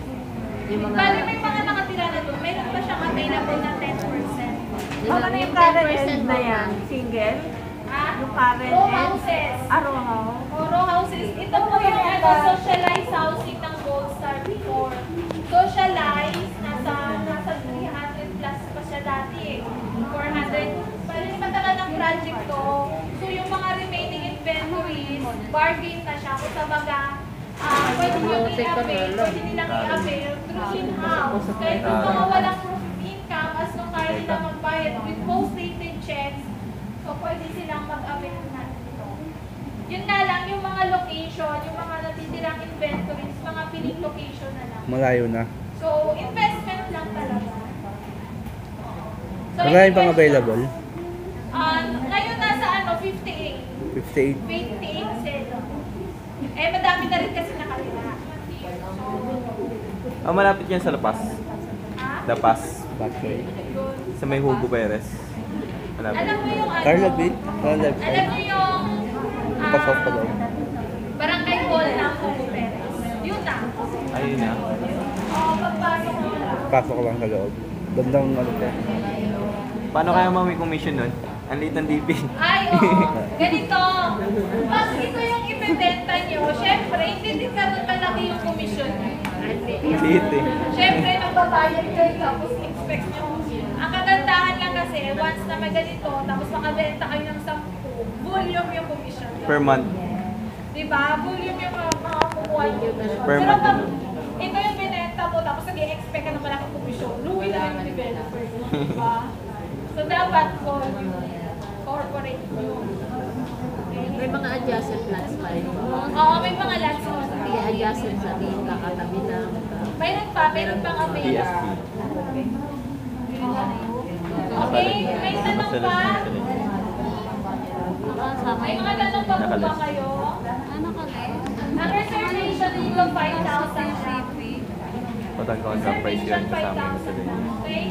Yung mga Bali, may mga nakatira na doon. Meron pa siyang available na 10%. Baka na yung current end na yan. Single? Ah, Yung current row end? houses. Araw ako. Row houses. Ito po yung socialized housing ng Gold Star before. Socialized, nasa 300 plus pa siya dati eh. 400. Bali, matagal ng project to. So, yung mga remaining inventories, bargain na siya. Kung sa baga, pwede nyo i-avail, pwede nilang i-avail through in-house. Kahit yung mga walang income, as long kaya nila magbayad with post-dated checks, so pwede silang mag-avail na dito. Yun nga lang, yung mga location, yung mga natitirang inventories, mga piling location na lang. Malayo na. So, investment lang talaga. So, Marami pang invest- available. Ngayon nasa 58. 58. 28 selo. Eh, madami na rin kasi nakalila. Malapit yan sa Lapas. Ha? Lapas. Bakit? Sa may Hugo Perez. Malapit. Alam mo yung ano? Carla B? Carla B? Alam mo yung Pasok pa daw. barangay hall ng Hugo Perez. Yun na. Ayun na. Oo, pagpasok mo lang. Pasok lang sa loob. Bandang ano pa. Paano kaya may commission nun? Ang liit ng DP. Ay, oo. Ganito. Pag ito yung ibebenta nyo, syempre, hindi din ganun malaki yung commission nyo. Liit eh. Syempre, nagbabayad kayo tapos expect nyo. Ang kagandahan lang kasi, once na may ganito, tapos makabenta kayo ng 10, volume yung commission nyo. Per month. Diba? Volume yung mga kukuha nyo. Per Pero month pag yun. ito yung binenta mo, tapos nag-i-expect ka ng malaking commission, luwi na yung developer. Diba? So, dapat corporate nyo. may mga adjacent plans pa rin. Oo, may mga lots on. Hindi adjacent sa di kakatabi na. Meron pang available. Okay, may tanong pa? May mga tanong pa po ba kayo? Ano kami? Ang reservation dito, 5,000 siya. Patang contract price yun kasama yung sa rin. Okay?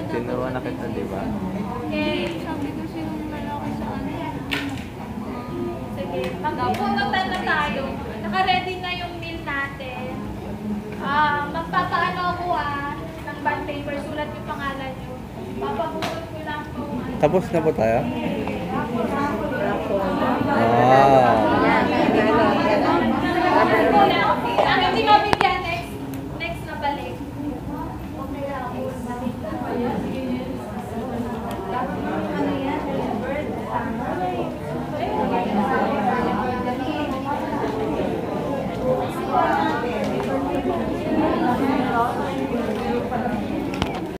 Tinuruan na kita, di ba? Okay. Sabi kasi yung lalaki sa ano. Sige, magpupunutan na tayo. Naka-ready na yung meal natin. Magpapaano ako ng bond paper, sulat yung pangalan nyo. Papabukod ko lang po. Tapos na po tayo? Ang hindi mabigyan, next na balik. Okay.